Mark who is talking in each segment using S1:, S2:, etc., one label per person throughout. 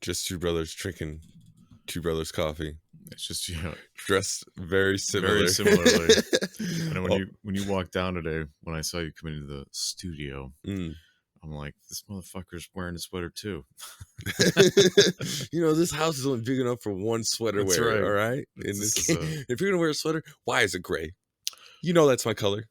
S1: Just two brothers drinking two brothers coffee.
S2: It's just
S1: dressed very similar.
S2: very similarly. And
S1: Oh,
S2: when you walked down today, when I saw you come into the studio,
S1: mm.
S2: I'm like, this motherfucker's wearing a sweater too.
S1: This house is only big enough for one sweater
S2: That's
S1: wearer.
S2: right.
S1: All right. If you're gonna wear a sweater, why is it gray? That's my color.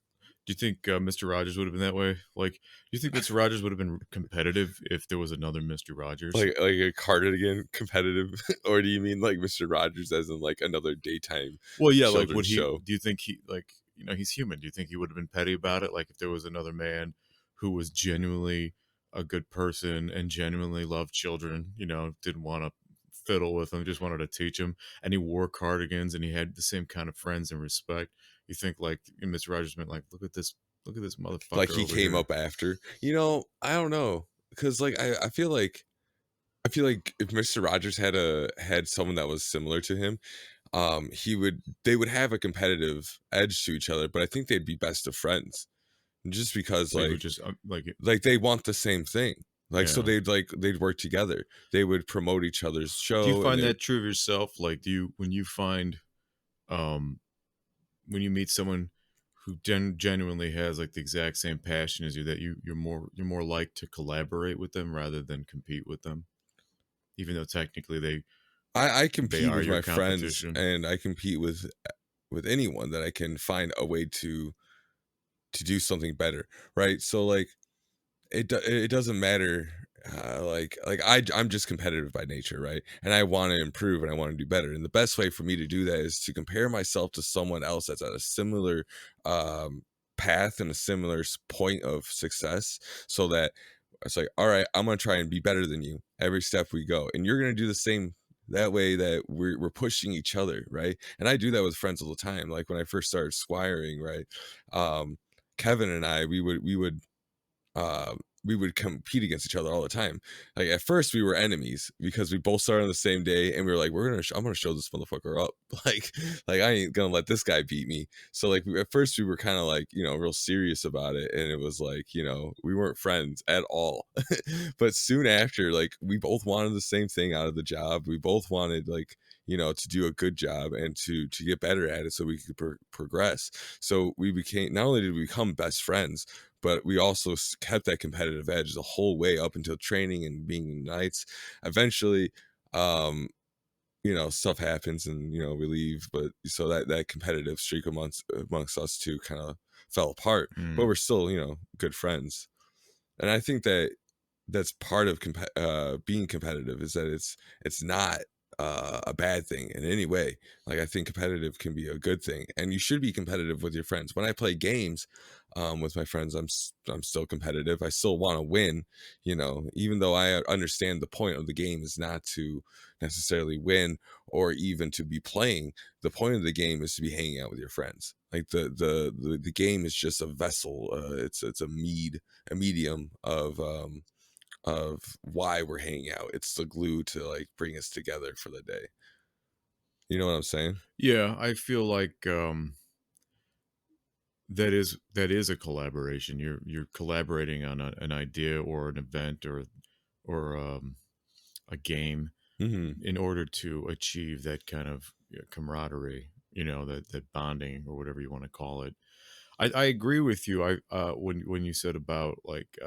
S2: Do you think Mr. Rogers would have been that way? Like, do you think Mr. Rogers would have been competitive if there was another Mr. Rogers?
S1: Like a cardigan competitive, or do you mean like Mr. Rogers as in like another daytime?
S2: Well, yeah. Like,
S1: children's show?
S2: Do you think he he's human? Do you think he would have been petty about it? Like, if there was another man who was genuinely a good person and genuinely loved children, didn't want to fiddle with them, just wanted to teach them, and he wore cardigans and he had the same kind of friends and respect. You think like Mr. Rogers meant like, look at this motherfucker.
S1: Like he came up after. I don't know, because like I feel like if Mr. Rogers had someone that was similar to him, they would have a competitive edge to each other, but I think they'd be best of friends, just because like they want the same thing. Like, so they'd work together. They would promote each other's show.
S2: Do you find that true of yourself? Like, when you find, when you meet someone who genuinely has like the exact same passion as you, that you're more like to collaborate with them rather than compete with them, even though technically
S1: I compete with my friends, and I compete with anyone that I can find a way to do something better, right? So like it doesn't matter. I'm just competitive by nature, right? And I want to improve and I want to do better. And the best way for me to do that is to compare myself to someone else that's at a similar path and a similar point of success, so that it's like, all right, I'm gonna try and be better than you every step we go, and you're gonna do the same. That way that we're pushing each other, right? And I do that with friends all the time. Like when I first started squiring, right? Kevin and I, we would compete against each other all the time. Like at first we were enemies because we both started on the same day, and we were like, I'm gonna show this motherfucker up. like I ain't gonna let this guy beat me. So like at first we were kind of like, real serious about it, and it was like, we weren't friends at all. But soon after, like we both wanted the same thing out of the job. We both wanted like, to do a good job and to get better at it so we could progress. So we became, not only did we become best friends, but we also kept that competitive edge the whole way up until training and being in nights. Eventually, stuff happens and, we leave. But so that competitive streak amongst us two kind of fell apart, but we're still, good friends. And I think that's part of being competitive, is that it's not a bad thing in any way. Like I think competitive can be a good thing, and you should be competitive with your friends. When I play games with my friends, I'm still competitive. I still want to win, even though I understand the point of the game is not to necessarily win or even to be playing. The point of the game is to be hanging out with your friends. Like the game is just a vessel. It's a medium of why we're hanging out. It's the glue to like bring us together for the day. You know what I'm saying?
S2: Yeah, I feel like that is a collaboration. You're collaborating on an idea or an event or a game in order to achieve that kind of camaraderie, that bonding or whatever you want to call it. I agree with you. When you said about like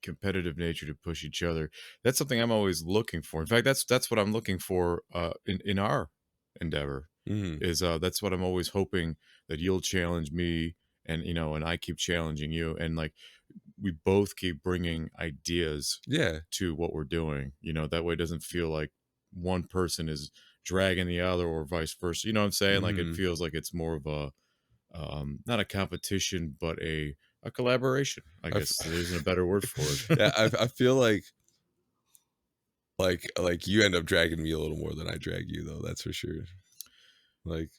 S2: competitive nature to push each other, that's something I'm always looking for. In fact, that's what I'm looking for in our endeavor. Is that's what I'm always hoping, that you'll challenge me, and and I keep challenging you, and like we both keep bringing ideas to what we're doing. That way it doesn't feel like one person is dragging the other or vice versa. You know what I'm saying? Like it feels like it's more of a not a competition, but a collaboration. I guess there isn't a better word for it.
S1: Yeah, I feel like you end up dragging me a little more than I drag you, though. That's for sure. Like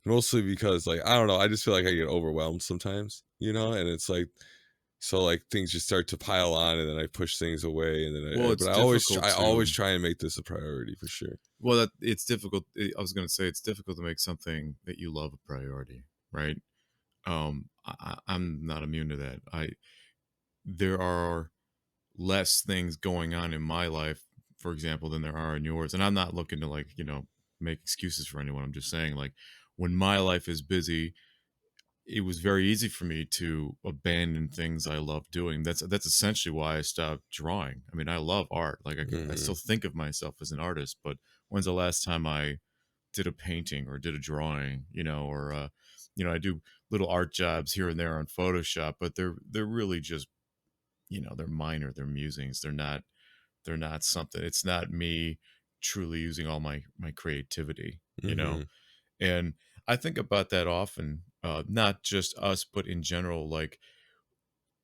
S1: mostly because like I don't know, I just feel like I get overwhelmed sometimes, and it's like, so like things just start to pile on, and then I push things away, and then I always try and make this a priority for sure.
S2: Well, it's difficult. I was going to say it's difficult to make something that you love a priority, right? I'm not immune to that. There are less things going on in my life for example, than there are in yours. And I'm not looking to like, make excuses for anyone. I'm just saying like when my life is busy, it was very easy for me to abandon things I love doing. That's essentially why I stopped drawing. I mean, I love art. Like I
S1: Hmm.
S2: still think of myself as an artist, but when's the last time I did a painting or did a drawing, or I do little art jobs here and there on Photoshop, but they're really just, they're minor, they're musings. They're not something. It's not me truly using all my creativity,
S1: Hmm.
S2: and I think about that often, not just us, but in general. Like,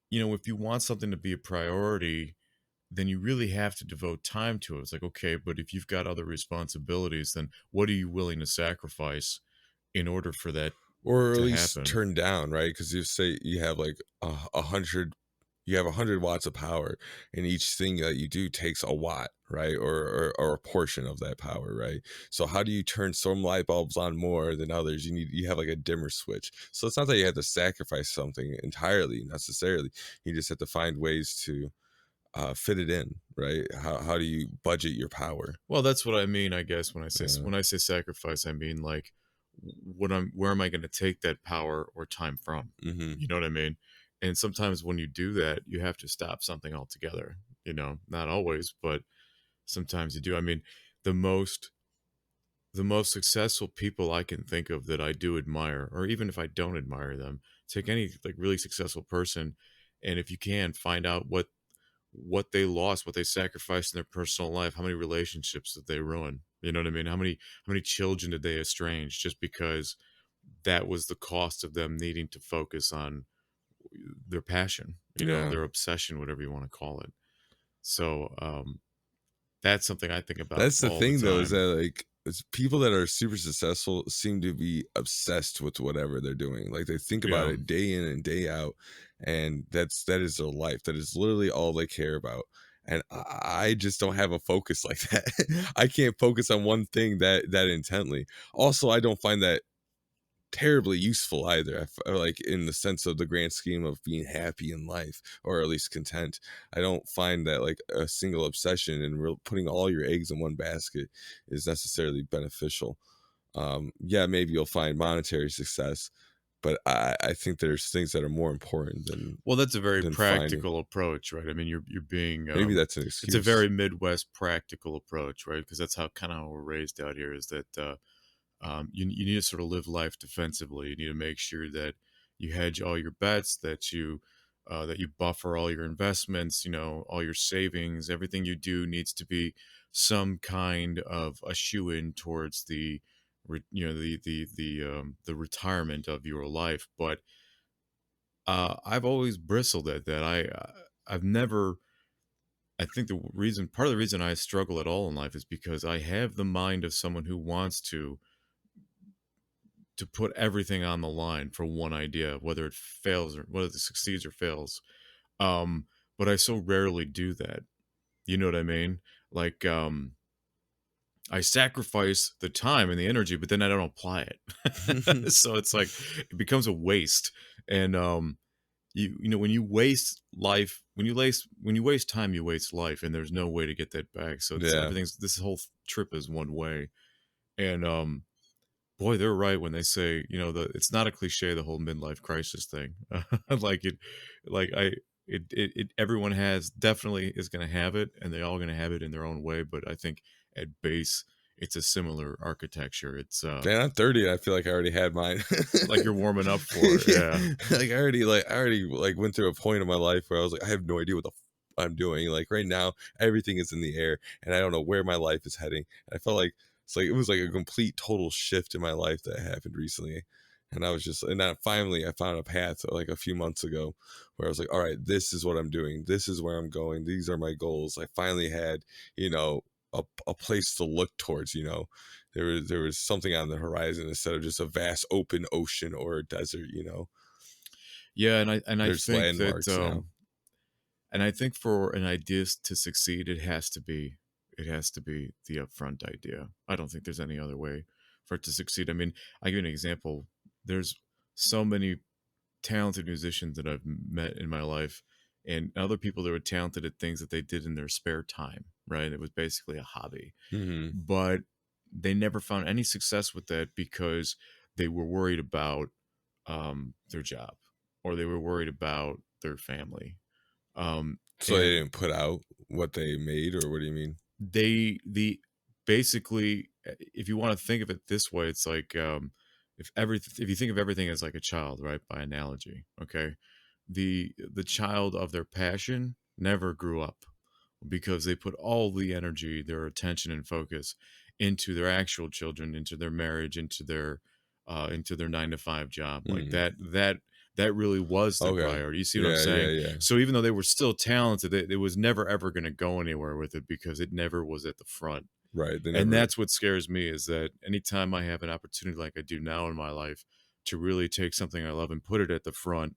S2: if you want something to be a priority, then you really have to devote time to it. It's like, okay, but if you've got other responsibilities, then what are you willing to sacrifice in order for that
S1: Or at
S2: to
S1: least
S2: happen?
S1: turn down, right? Because you say you have like a hundred, you have 100 watts of power, and each thing that you do takes a watt, right? Or a portion of that power, right? So how do you turn some light bulbs on more than others? You have like a dimmer switch. So it's not that you have to sacrifice something entirely necessarily. You just have to find ways to fit it in, right? How do you budget your power?
S2: Well, that's what I mean, I guess, when I say
S1: Yeah.
S2: sacrifice. I mean like where am I going to take that power or time from?
S1: Hmm.
S2: You know what I mean? And sometimes when you do that, you have to stop something altogether. Not always, but sometimes you do. I mean, the most the most successful people I can think of that I do admire, or even if I don't admire them, take any like really successful person, and if you can find out what they lost, what they sacrificed in their personal life, how many relationships did they ruin? You know what I mean? How many children did they estrange just because that was the cost of them needing to focus on their passion,
S1: Yeah.
S2: their obsession, whatever you want to call it. So that's something I think about
S1: That's the
S2: all the
S1: thing though, is
S2: time.
S1: that like it's people that are super successful seem to be obsessed with whatever they're doing. Like they think about
S2: Yeah.
S1: it day in and day out, and that is their life. That is literally all they care about. And I just don't have a focus like that. I can't focus on one thing that intently. Also, I don't find that terribly useful either. Like in the sense of the grand scheme of being happy in life, or at least content. I don't find that like a single obsession and putting all your eggs in one basket is necessarily beneficial. Yeah, maybe you'll find monetary success, but I think there's things that are more important
S2: Well, that's a very
S1: than finding.
S2: practical approach, right? I mean, you're being
S1: Maybe that's an
S2: it's a
S1: excuse.
S2: very Midwest practical approach, right? Because that's how kind of we're raised out here. Is that you need to sort of live life defensively. You need to make sure that you hedge all your bets, that you buffer all your investments, all your savings. Everything you do needs to be some kind of a shoe in towards the retirement of your life. But I've always bristled at that. I've never. I think part of the reason I struggle at all in life is because I have the mind of someone who wants to put everything on the line for one idea, whether it fails or whether it succeeds or fails. Um, but I so rarely do that. You know what I mean? Like, I sacrifice the time and the energy, but then I don't apply it. So it's like it becomes a waste. And when you waste life, when you waste time, you waste life, and there's no way to get that back. So it's
S1: Yeah.
S2: everything's this whole trip is one way. And boy, they're right when they say, it's not a cliche, the whole midlife crisis thing. Like it, like everyone has definitely is going to have it, and they're all going to have it in their own way. But I think at base, it's a similar architecture. It's
S1: Man, I'm 30. I feel like I already had mine.
S2: like you're warming up for it.
S1: Yeah,
S2: Yeah.
S1: like I already went through a point in my life where I was like, I have no idea what the I'm doing. Like right now, everything is in the air, and I don't know where my life is heading. And I felt like it was like a complete total shift in my life that happened recently. And I was just, and then finally I found a path like a few months ago where I was like, all right, this is what I'm doing. This is where I'm going. These are my goals. I finally had, you know, a place to look towards, there was something on the horizon instead of just a vast open. Or a desert.
S2: Yeah, and I
S1: There's
S2: think that
S1: landmarks now.
S2: and I think for an idea to succeed, it has to be the upfront idea. I don't think there's any other way for it to succeed. I mean, I give you an example. There's so many talented musicians that I've met in my life, and other people that were talented at things that they did in their spare time. right? It was basically a hobby.
S1: Mhm.
S2: But they never found any success with that because they were worried about their job, or they were worried about their family.
S1: So they
S2: And
S1: didn't put out what they made, or what do you mean?
S2: the basically, if you want to think of it this way, it's like, if you think of everything as like a child, right, by analogy, okay, the child of their passion never grew up because they put all the energy, their attention and focus into their actual children, into their marriage, into their 9 to 5 job. Like
S1: Mhm.
S2: that really was their
S1: Okay.
S2: priority. You see what I'm
S1: Yeah, yeah,
S2: saying?
S1: yeah.
S2: So even though they were still talented, it was never ever going to go anywhere with it because it never was at the front.
S1: Right, they
S2: And
S1: never.
S2: that's what scares me, is that anytime I have an opportunity like I do now in my life to really take something I love and put it at the front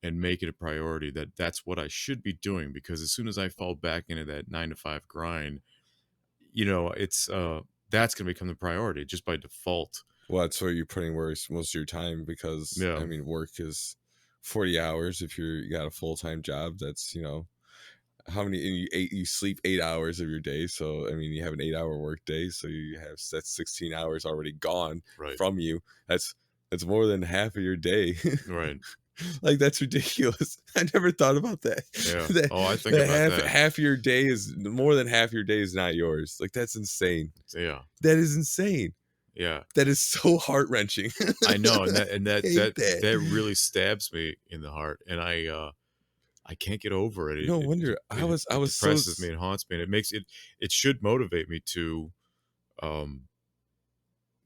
S2: and make it a priority, that's what I should be doing, because as soon as I fall back into that 9 to 5 grind, it's that's going to become the priority just by default.
S1: Well, that's where you're putting most of your time, because I
S2: Yeah.
S1: mean, work is 40 hours. If you got a full-time job, that's, how many, and you sleep 8 hours of your day. So I mean, you have an 8-hour work day, so that's 16 hours already gone
S2: Right.
S1: from you. That's more than half of your day.
S2: Right.
S1: Like, that's ridiculous. I never thought about that.
S2: Yeah.
S1: that
S2: Oh, I think
S1: that
S2: about
S1: half
S2: that.
S1: half your day is more than half your day is not yours. Like, that's insane.
S2: Yeah.
S1: That is insane.
S2: Yeah.
S1: That is so heart-wrenching.
S2: I know, and
S1: I hate that.
S2: that really stabs me in the heart, and I can't get over it.
S1: No wonder. I
S2: It
S1: was so
S2: depresses me, it haunts me, and it should motivate me um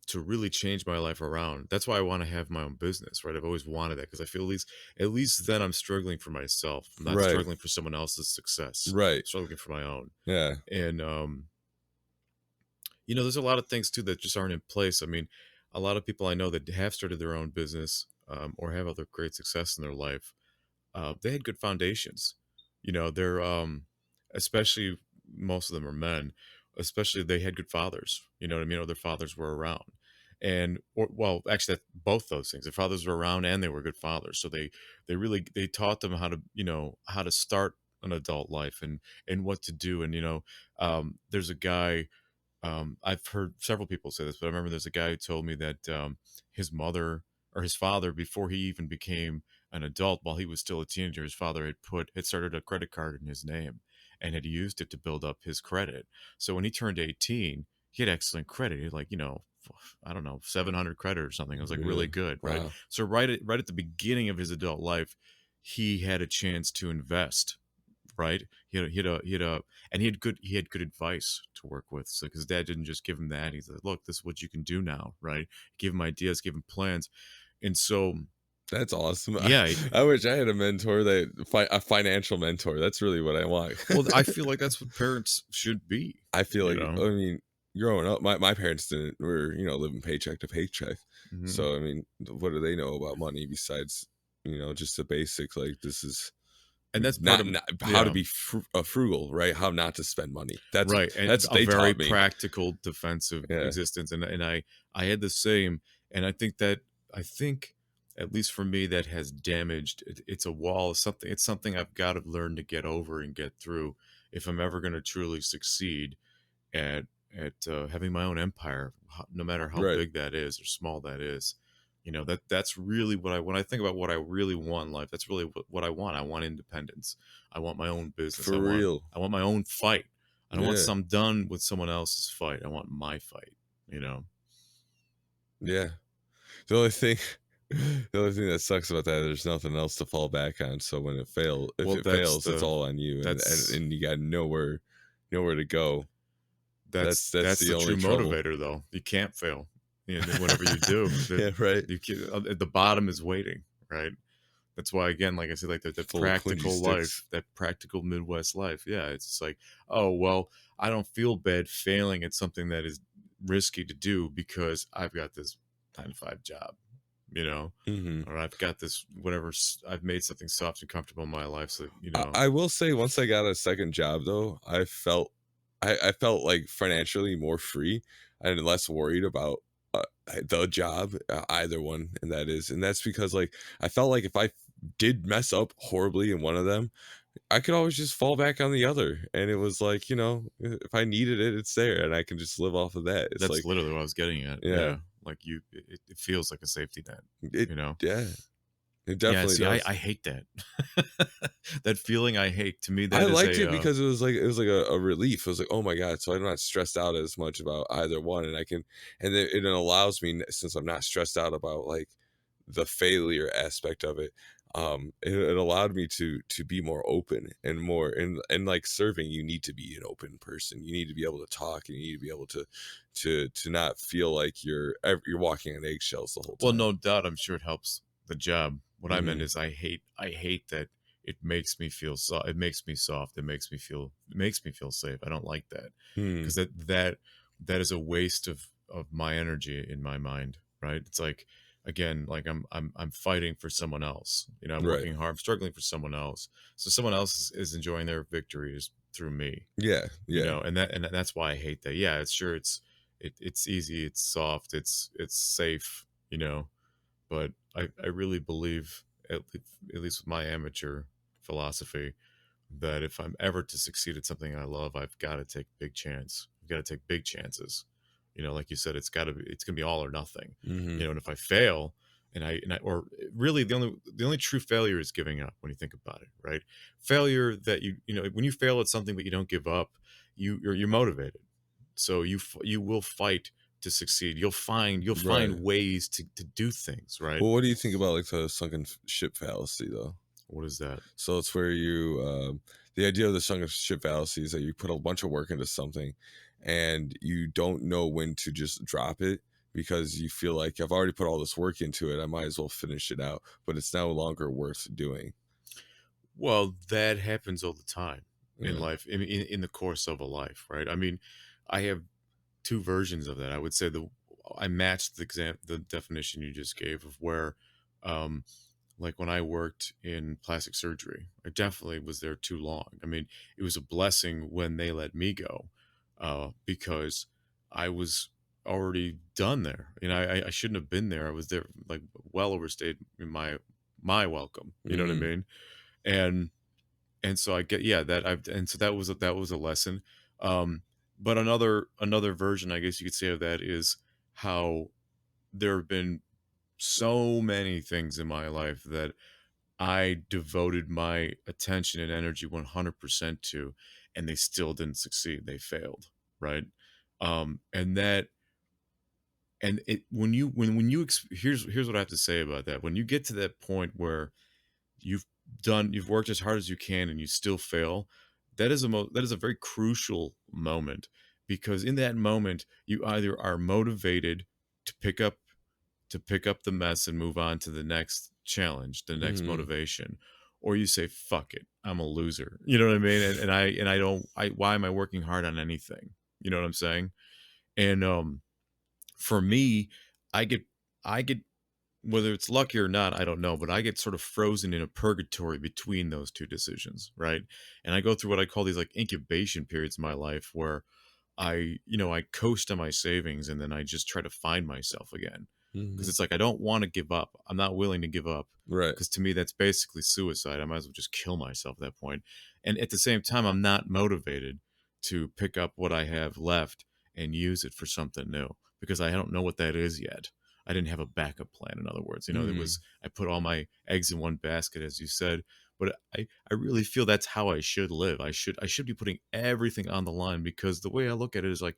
S2: to really change my life around. That's why I want to have my own business, right? I've always wanted that because I feel at least then I'm struggling for myself. I'm not
S1: right.
S2: struggling for someone else's success.
S1: Right.
S2: I'm struggling for my own.
S1: Yeah.
S2: And there's a lot of things too that just aren't in place. I mean, a lot of people I know that have started their own business, or have other great success in their life, they had good foundations. They're especially, most of them are men. Especially, they had good fathers. You know what I mean? Or their fathers were around, and or well, actually, both those things. Their fathers were around, and they were good fathers. So they taught them how to start an adult life, and what to do. And there's a guy, I've heard several people say this, but I remember there's a guy who told me that his mother, or his father, before he even became an adult, while he was still a teenager, his father had started a credit card in his name and had used it to build up his credit. So when he turned 18, he had excellent credit. He had, like, I don't know, 700 credit or something. It was like really
S1: Really.
S2: good, right?
S1: Wow.
S2: So right at the beginning of his adult life, he had a chance to invest, right? And he had good advice to work with. So, because dad didn't just give him that, he said, "Look, this is what you can do now," right? Give him ideas, give him plans, and so
S1: That's awesome.
S2: yeah.
S1: I wish I had a mentor, a financial mentor. That's really what I want.
S2: Well, I feel like that's what parents should be.
S1: I feel
S2: You
S1: like,
S2: know.
S1: I mean, growing up, my parents didn't were, living paycheck to paycheck.
S2: Hmm.
S1: So I mean, what do they know about money besides, just the basic, like, this is
S2: And that's part of,
S1: not how to
S2: yeah,
S1: be frugal, right? How not to spend money. That's
S2: right, and
S1: that's
S2: a
S1: they
S2: very
S1: taught me.
S2: practical defensive
S1: Yeah.
S2: existence, and I had the same, and I think at least for me that has damaged it's a wall, something, it's something I've got to learn to get over and get through if I'm ever going to truly succeed at having my own empire, no matter how
S1: Right.
S2: big that is or small that is. That's really what when I think about what I really want in life. That's really what I want. I want independence. I want my own business.
S1: For
S2: I want
S1: real.
S2: I want my own fight. I don't want
S1: Yeah.
S2: some done with someone else's fight. I want my fight. You know.
S1: Yeah. The only thing the only thing that sucks about that, there's nothing else to fall back on. So when if
S2: Well,
S1: it fails, it's all on you, and
S2: that's
S1: and you got nowhere to go. That's
S2: that's
S1: the
S2: the
S1: only
S2: true
S1: trouble.
S2: motivator, though. You can't fail. Whatever you do,
S1: Yeah, right.
S2: the bottom is waiting, right? That's why, again, like I said, like the
S1: Full of clingy
S2: practical
S1: sticks.
S2: life, that practical Midwest life. Yeah, it's just like, oh well, I don't feel bad failing at something that is risky to do because I've got this 9 to 5 job, you know,
S1: Hmm.
S2: or I've got this whatever. I've made something soft and comfortable in my life, so
S1: I will say, once I got a second job, though, I felt like financially more free and less worried about the job, either one, and that's because, like, I felt like if I did mess up horribly in one of them, I could always just fall back on the other, and it was like, if I needed it, it's there, and I can just live off of that. It's
S2: That's
S1: like,
S2: literally what I was getting at.
S1: yeah,
S2: Yeah, like it feels like a safety net,
S1: it,
S2: you know?
S1: yeah, it
S2: Yeah,
S1: definitely
S2: see, I
S1: does.
S2: I hate that. That feeling I hate. To me,
S1: I
S2: that is
S1: liked
S2: a,
S1: it because it was like a relief. It was like, oh my god, so I'm not stressed out as much about either one, and I can, and it allows me, since I'm not stressed out about like the failure aspect of it. It allowed me to be more open and more, and like serving, you need to be an open person. You need to be able to talk, and you need to be able to not feel like you're walking on eggshells the whole
S2: well,
S1: time.
S2: no doubt, I'm sure it helps the job. What I meant
S1: Hmm.
S2: is I hate that it makes me feel it makes me soft. It makes me feel safe. I don't like that
S1: Hmm.
S2: because that is a waste of my energy in my mind, right? It's like, again, like I'm fighting for someone else. I'm
S1: Right.
S2: working hard, I'm struggling for someone else. So someone else is enjoying their victories through me,
S1: Yeah. Yeah.
S2: and that's why I hate that. Yeah, it's sure it's easy, it's soft, it's safe, but I really believe, at least with my amateur philosophy, that if I'm ever to succeed at something I love, I've got to take a big chance. I've got to take big chances. Like you said, it's gonna be all or nothing.
S1: Hmm.
S2: And if I fail, or really the only true failure is giving up when you think about it, right? Failure that when you fail at something but you don't give up, you're motivated. So you will fight to succeed. You'll find
S1: Right.
S2: ways to do things, right?
S1: Well, what do you think about like the sunken ship fallacy, though?
S2: What is that?
S1: So it's where the idea of the sunken ship fallacy is that you put a bunch of work into something, and you don't know when to just drop it because you feel like, I've already put all this work into it. I might as well finish it out, but it's no longer worth doing.
S2: Well, that happens all the time in
S1: Yeah.
S2: life, in the course of a life, right? I mean, I have two versions of that. I would say I matched the definition you just gave of where, um, like when I worked in plastic surgery, I definitely was there too long. I mean, it was a blessing when they let me go, because I was already done there. I shouldn't have been there. I was there like well overstayed in my welcome. You know what I
S1: Hmm.
S2: mean? And so I get, yeah, that I've and so that was a lesson. Um, but another version, I guess you could say, of that is how there have been so many things in my life that I devoted my attention and energy 100% to, and they still didn't succeed. They failed, right? And that and it when you here's what I have to say about that. When you get to that point where you've you've worked as hard as you can and you still fail, that is a very crucial moment, because in that moment you either are motivated to pick up the mess and move on to the next challenge, the next
S1: Hmm.
S2: motivation, or you say fuck it, I'm a loser. You know what I mean? And I don't I why am I working hard on anything? You know what I'm saying? And for me, I get I get whether it's lucky or not, I don't know, but I get sort of frozen in a purgatory between those two decisions, right? And I go through what I call these like incubation periods in my life where I coast on my savings and then I just try to find myself again. Because
S1: Hmm.
S2: it's like I don't want to give up. I'm not willing to give up.
S1: Right.
S2: Because to me, that's basically suicide. I might as well just kill myself at that point. And at the same time, I'm not motivated to pick up what I have left and use it for something new because I don't know what that is yet. I didn't have a backup plan. In other words, it
S1: Hmm.
S2: was I put all my eggs in one basket, as you said. But I really feel that's how I should live. I should be putting everything on the line, because the way I look at it is like,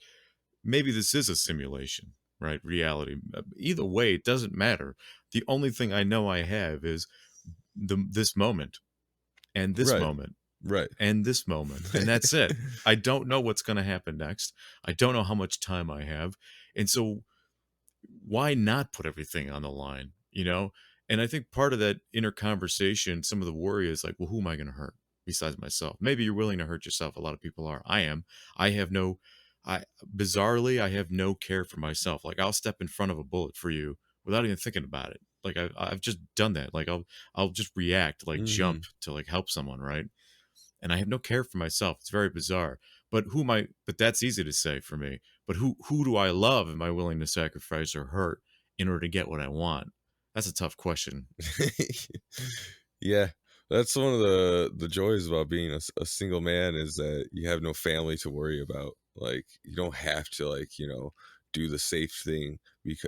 S2: maybe this is a simulation, right? Reality. Either way, it doesn't matter. The only thing I know I have is this moment and this
S1: Right.
S2: moment
S1: Right.
S2: and this moment, and that's it. I don't know what's going to happen next. I don't know how much time I have, and so why not put everything on the line, And I think part of that inner conversation, some of the worry is like, well, who am I going to hurt besides myself? Maybe you're willing to hurt yourself. A lot of people are. I am. I have no, I bizarrely, I have no care for myself. Like, I'll step in front of a bullet for you without even thinking about it. Like, I've just done that. Like, I'll just react, like
S1: Hmm.
S2: jump to like help someone, right? And I have no care for myself. It's very bizarre. But who am I? But that's easy to say for me. But who do I love? Am I willing to sacrifice or hurt in order to get what I want? That's a tough question.
S1: Yeah. That's one of the joys about being a single man is that you have no family to worry about. Like, you don't have to, like, do the safe thing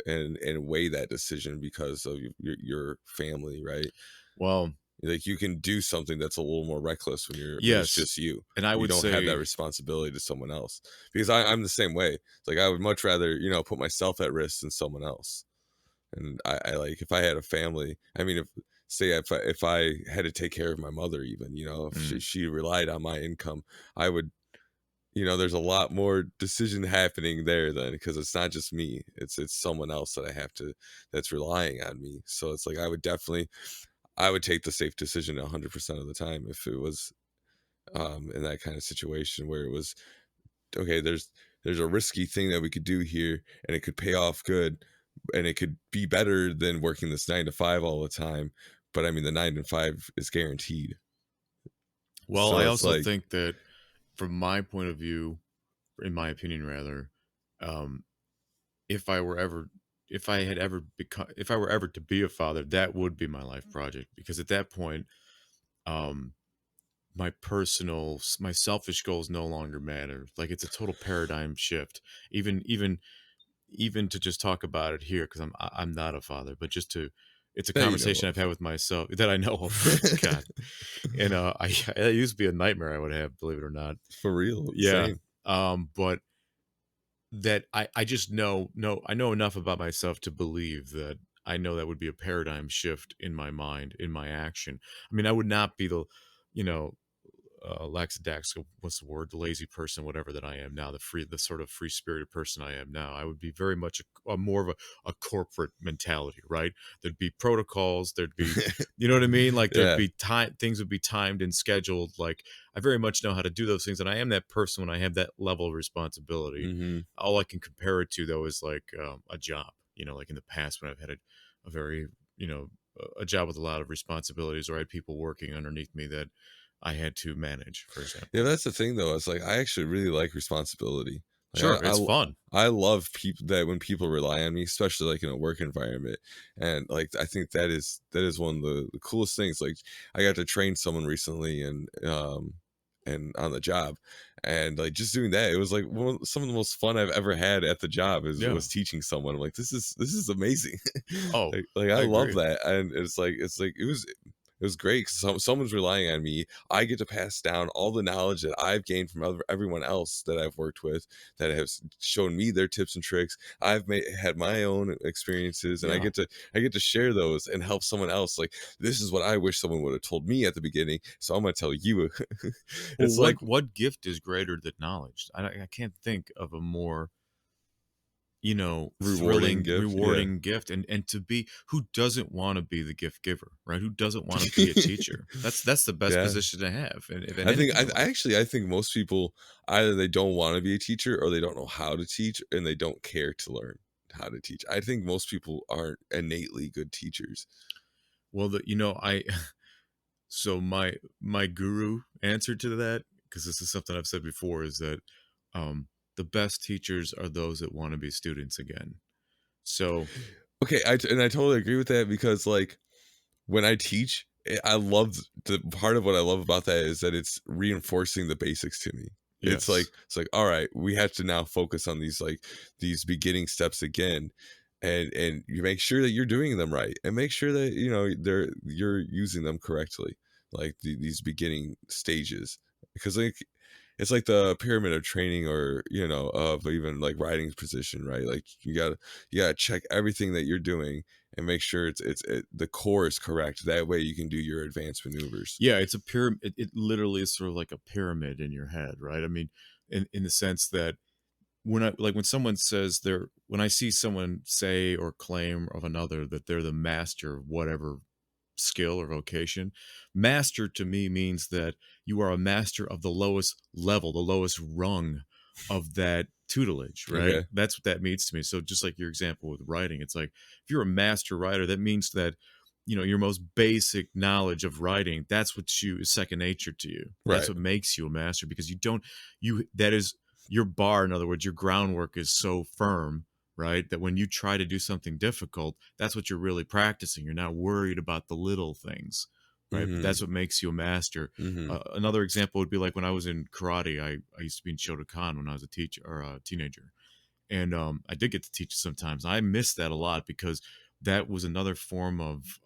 S1: and weigh that decision because of your family, right?
S2: Well,
S1: Like, you can do something that's a little more reckless when it's
S2: yes,
S1: just you.
S2: and I
S1: You
S2: would
S1: don't have that
S2: say
S1: responsibility to someone else. Because I'm the same way. It's like I would much rather, put myself at risk than someone else. And I like if I had a family, I mean, if I had to take care of my mother, even, if she,
S2: mm,
S1: she relied on my income, I would, there's a lot more decision happening there then because it's not just me, it's someone else that I have to that's relying on me. So it's like I would take the safe decision 100% of the time if it was in that kind of situation where it was okay, there's a risky thing that we could do here and it could pay off good and it could be better than working this 9 to 5 all the time. But I mean the 9 to 5 is guaranteed.
S2: well, I
S1: So it's
S2: also
S1: like
S2: think that from my point of view, in my opinion rather, um, if I were ever if I had ever become if I were ever to be a father, that would be my life project because at that point, um, my selfish goals no longer matter. Like it's a total paradigm shift. Even to just talk about it here because I'm not a father, but just to it's a
S1: that you know
S2: conversation I've had with myself that I know of. God,
S1: of.
S2: and I it used to be a nightmare I would have, believe it or not.
S1: For real.
S2: Yeah,
S1: Same.
S2: but that I just I know enough about myself to believe that I know that would be a paradigm shift in my mind, in my action. I mean, I would not be the, you know, lackadaisical, what's the word, the lazy person, whatever that I am now, the sort of free spirited person I am now. I would be very much a more of a corporate mentality, right? There'd be protocols, there'd be, you know what I mean? Like there'd
S1: Yeah.
S2: be time, things would be timed and scheduled. Like I very much know how to do those things, and I am that person when I have that level of responsibility.
S1: Hmm.
S2: All I can compare it to though is like a job. Like in the past when I've had a very, a job with a lot of responsibilities, or I had people working underneath me that I had to manage, for
S1: Yeah,
S2: example.
S1: that's the thing though. It's like I actually really like responsibility. Like
S2: Sure, it's fun.
S1: I love people that when people rely on me, especially like in a work environment. And like I think that is one of the coolest things. Like I got to train someone recently and on the job. And like just doing that, it was like some of the most fun I've ever had at the job is
S2: Yeah.
S1: was teaching someone. I'm like, this is amazing.
S2: Oh,
S1: like I
S2: I
S1: love
S2: agree.
S1: that. And it's like it was great because someone's relying on me. I get to pass down all the knowledge that I've gained from everyone else that I've worked with that has shown me their tips and tricks. Had my own experiences, and I
S2: Yeah.
S1: get to I get to share those and help someone else. Like this is what I wish someone would have told me at the beginning. So I'm gonna tell you.
S2: Well,
S1: It's like
S2: what gift is greater than knowledge? I can't think of a more,
S1: rewarding
S2: thrilling,
S1: gift. Yeah,
S2: rewarding gift. And to be who doesn't want to be the gift giver, right? Who doesn't want to be a teacher? That's the best
S1: yeah.
S2: position to have in
S1: I think
S2: anything in
S1: I
S2: life.
S1: actually I think most people either they don't want to be a teacher or they don't know how to teach and they don't care to learn how to teach. I think most people aren't innately good teachers.
S2: Well, I so my guru answer to that, because this is something I've said before, is that um, the best teachers are those that want to be students again. So
S1: Okay, and I totally agree with that because like when I teach, I love the part of what I love about that is that it's reinforcing the basics to me.
S2: yes,
S1: It's like all right, we have to now focus on these beginning steps again, and you make sure that you're doing them right, and make sure that you're using them correctly, like these beginning stages, because like it's like the pyramid of training or of even like riding position, right? Like you gotta check everything that you're doing and make sure the core is correct. That way you can do your advanced maneuvers.
S2: yeah, it's a pyramid. It literally is sort of like a pyramid in your head, right? I mean, in the sense that when someone says they're when I see someone say or claim of another that they're the master of whatever skill or vocation. Master to me means that you are a master of the lowest level, the lowest rung of that tutelage, right?
S1: Okay.
S2: That's what that means to me. So just like your example with writing, it's like if you're a master writer, that means that your most basic knowledge of writing, that's what you is second nature to you. That's
S1: Right.
S2: what makes you a master because you that is your bar, in other words, your groundwork is so firm, right? That when you try to do something difficult, that's what you're really practicing. You're not worried about the little things, right? But
S1: Mhm.
S2: that's what makes you a master.
S1: Mhm.
S2: Another example would be like when I was in karate. I used to be in Shotokan when I was a teacher or a teenager, and I did get to teach sometimes. I missed that a lot because that was another form of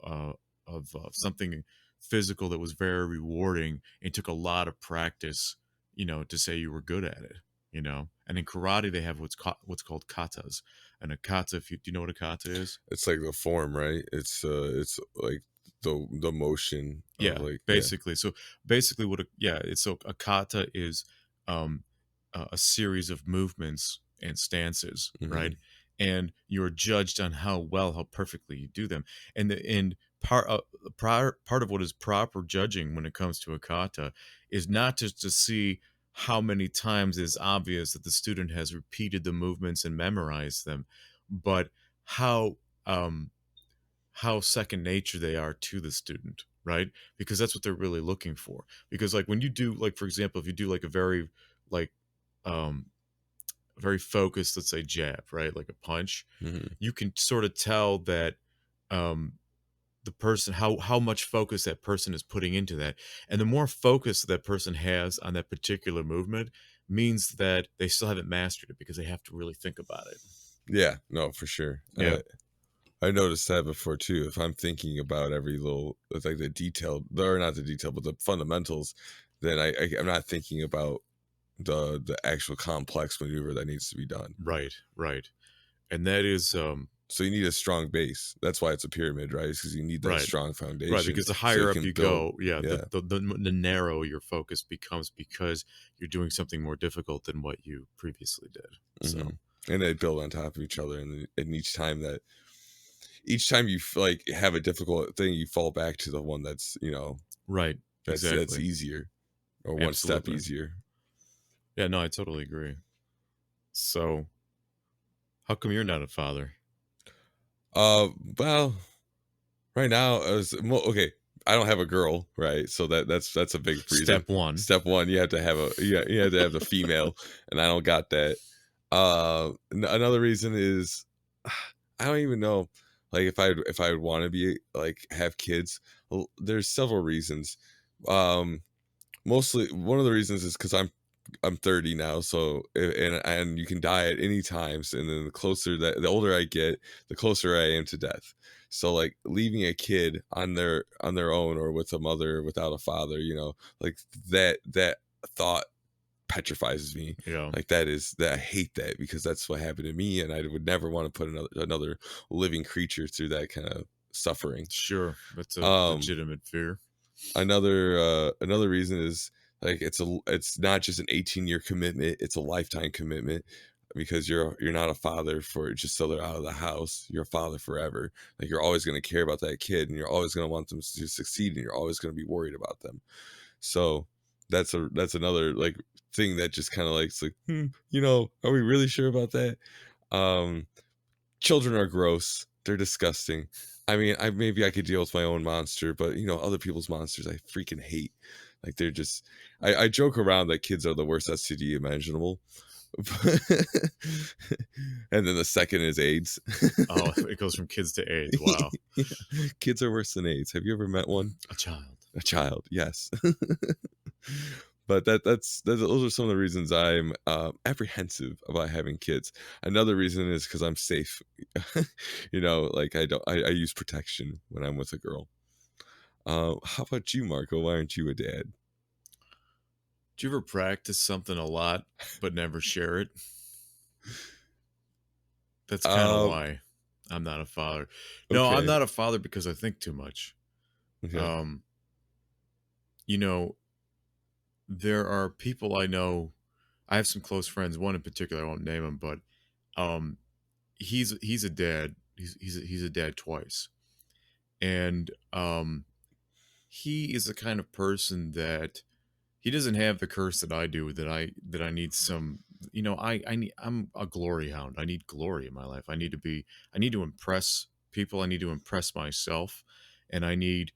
S2: something physical that was very rewarding and took a lot of practice, to say you were good at it, And in karate, they have what's called katas, and a kata. If you do you know what a kata is?
S1: It's like the form, right? It's like the motion of
S2: Yeah,
S1: like yeah.
S2: basically. So basically, it's so a kata is um, a series of movements and stances, right?
S1: Mhm.
S2: And you're judged on how perfectly you do them. And part of what is proper judging when it comes to a kata is not just to see how many times it is obvious that the student has repeated the movements and memorized them, but how um, how second nature they are to the student, right? Because that's what they're really looking for. Because like when you do, like, for example, if you do like a very like um very focused, let's say, jab, right, like a punch,
S1: Mhm.
S2: you can sort of tell that um the person, how much focus that person is putting into that. And the more focus that person has on that particular movement means that they still haven't mastered it because they have to really think about it.
S1: Yeah, no, for sure.
S2: Yeah.
S1: I noticed that before too. If I'm thinking about every little, it's like the detail, or not the detail, but the fundamentals, then I'm not thinking about the actual complex maneuver that needs to be done.
S2: Right, right. And that is
S1: So you need a strong base. That's why it's a pyramid, right? Because you need that
S2: right.
S1: strong
S2: Right,
S1: foundation
S2: because the
S1: so you
S2: higher up
S1: can
S2: you
S1: build.
S2: go, yeah,
S1: Yeah.
S2: the narrow your focus becomes because you're doing something more difficult than what you previously did.
S1: Hmm.
S2: So,
S1: And they build on top of each other, and each time you like have a difficult thing, you fall back to the one that's
S2: right,
S1: that's
S2: exactly,
S1: easier or one step
S2: absolutely.
S1: easier.
S2: Yeah, no, I totally agree. So, how come you're not a father?
S1: Well, right now, okay. I don't have a girl, right? So that's a big reason.
S2: Step one.
S1: Step one, you have to have you have to have the female, and I don't got that. Another reason is I don't even know, like if I would want to be like have kids. Well, there's several reasons. Um, Mostly one of the reasons is because I'm 30 now, so and you can die at any times, and then the older I get, the closer I am to death. So like leaving a kid on their own or with a mother without a father, like that thought petrifies me.
S2: Yeah,
S1: Like that I hate that because that's what happened to me, and I would never want to put another living creature through that kind of suffering.
S2: sure. That's a
S1: Um,
S2: legitimate fear.
S1: another reason is like it's not just an 18-year commitment, it's a lifetime commitment because you're not a father for just so they're out of the house. You're a father forever. Like you're always going to care about that kid, and you're always going to want them to succeed, and you're always going to be worried about them. So that's another like thing that just kind of like it's like are we really sure about that? um Children are gross. They're disgusting. I mean, maybe I could deal with my own monster, but other people's monsters I freaking hate. Like they're just I joke around that kids are the worst STD imaginable. And then the second is AIDS.
S2: Oh, it goes from kids to AIDS. Wow,
S1: Yeah. Kids are worse than AIDS. Have you ever met one?
S2: a child.
S1: A child, yes. But those are some of the reasons I'm apprehensive about having kids. Another reason is because I'm safe. Like I use protection when I'm with a girl. How about you, Marco? Why aren't you a dad?
S2: Do you ever practice something a lot but never share it? That's kind of
S1: Um,
S2: why I'm not a father. No, I'm
S1: okay,
S2: not a father because I think too much.
S1: okay,
S2: Um, you know, there are people I know. I have some close friends. One in particular, I won't name him, but um, he's a dad. He's a dad twice, and he is the kind of person that he doesn't have the curse that I do. That I need some. I'm a glory hound. I need glory in my life. I need to impress people. I need to impress myself, and I need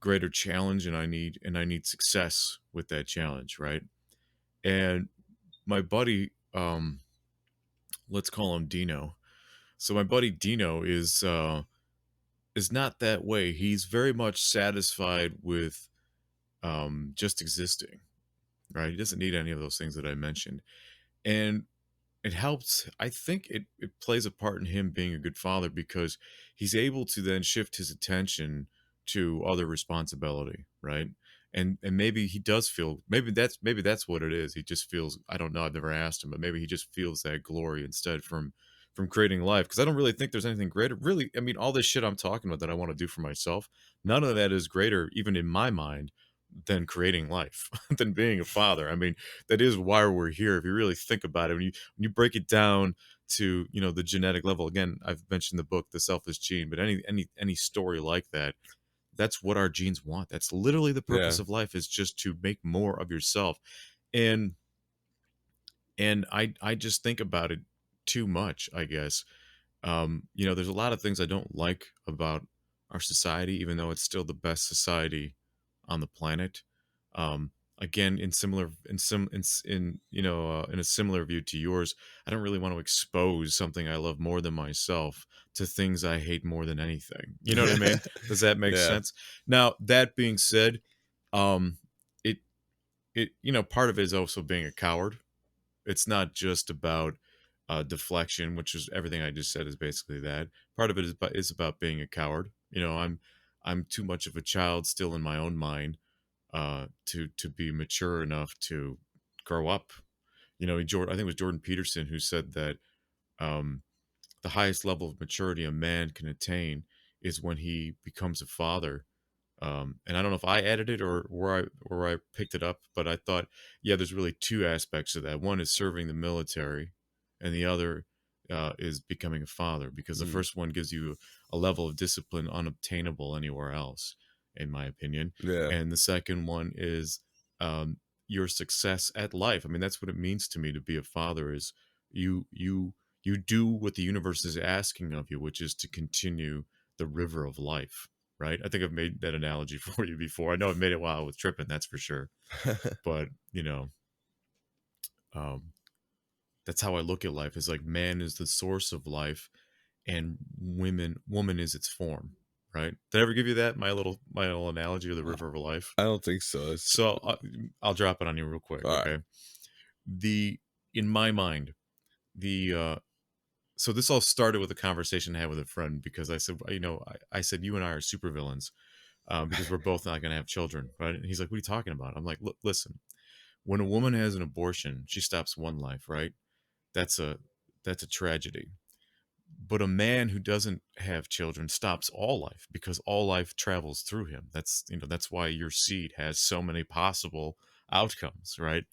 S2: greater challenge, and I need success with that challenge, right? And my buddy, let's call him Dino. So my buddy Dino is is not that way. He's very much satisfied with just existing, right? He doesn't need any of those things that I mentioned. And it helps. I think it plays a part in him being a good father because he's able to then shift his attention to other responsibility, right? And maybe he does feel, maybe that's what it is. He just feels, I don't know, I've never asked him, but maybe he just feels that glory instead from creating life, because I don't really think there's anything greater. Really, I mean, all this shit I'm talking about that I want to do for myself, none of that is greater, even in my mind, than creating life, than being a father. I mean, that is why we're here. If you really think about it, when you break it down to, the genetic level, again, I've mentioned the book The Selfish Gene, but any story like that, that's what our genes want. That's literally the purpose
S1: Yeah.
S2: of life, is just to make more of yourself. And and i i just think about it too much, I guess. There's a lot of things I don't like about our society, even though it's still the best society on the planet. Again, in similar, in some, in a similar view to yours, I don't really want to expose something I love more than myself to things I hate more than anything. You know what I mean? Does that make
S1: Yeah.
S2: sense? Now, that being said, um, it part of it is also being a coward. It's not just about deflection, which is everything I just said is basically that. Part of it is about being a coward. I'm too much of a child still in my own mind to be mature enough to grow up. I think it was Jordan Peterson who said that um, the highest level of maturity a man can attain is when he becomes a father. And I don't know if I added it or where I picked it up, but I thought, yeah, there's really two aspects of that. One is serving the military, and the other is becoming a father. Because the
S1: Mm.
S2: first one gives you a level of discipline unobtainable anywhere else, in my opinion,
S1: Yeah.
S2: and the second one is um, your success at life. I mean, that's what it means to me to be a father. Is you do what the universe is asking of you, which is to continue the river of life, right? I think I've made that analogy for you before. I know I've made it while I was tripping, that's for sure. But um, that's how I look at life. Is like man is the source of life, and woman is its form. Right? Did I ever give you that my little analogy of the
S1: Uh,
S2: river of life?
S1: I don't think so.
S2: So I'll drop it on you real quick.
S1: All right.
S2: Okay. The In my mind, the so this all started with a conversation I had with a friend, because I said, I said you and I are supervillains, because we're both not going to have children, right? And he's like, "What are you talking about?" I'm like, "Look, listen. When a woman has an abortion, she stops one life, right? That's a that's a tragedy. But a man who doesn't have children stops all life, because all life travels through him. That's why your seed has so many possible outcomes, right?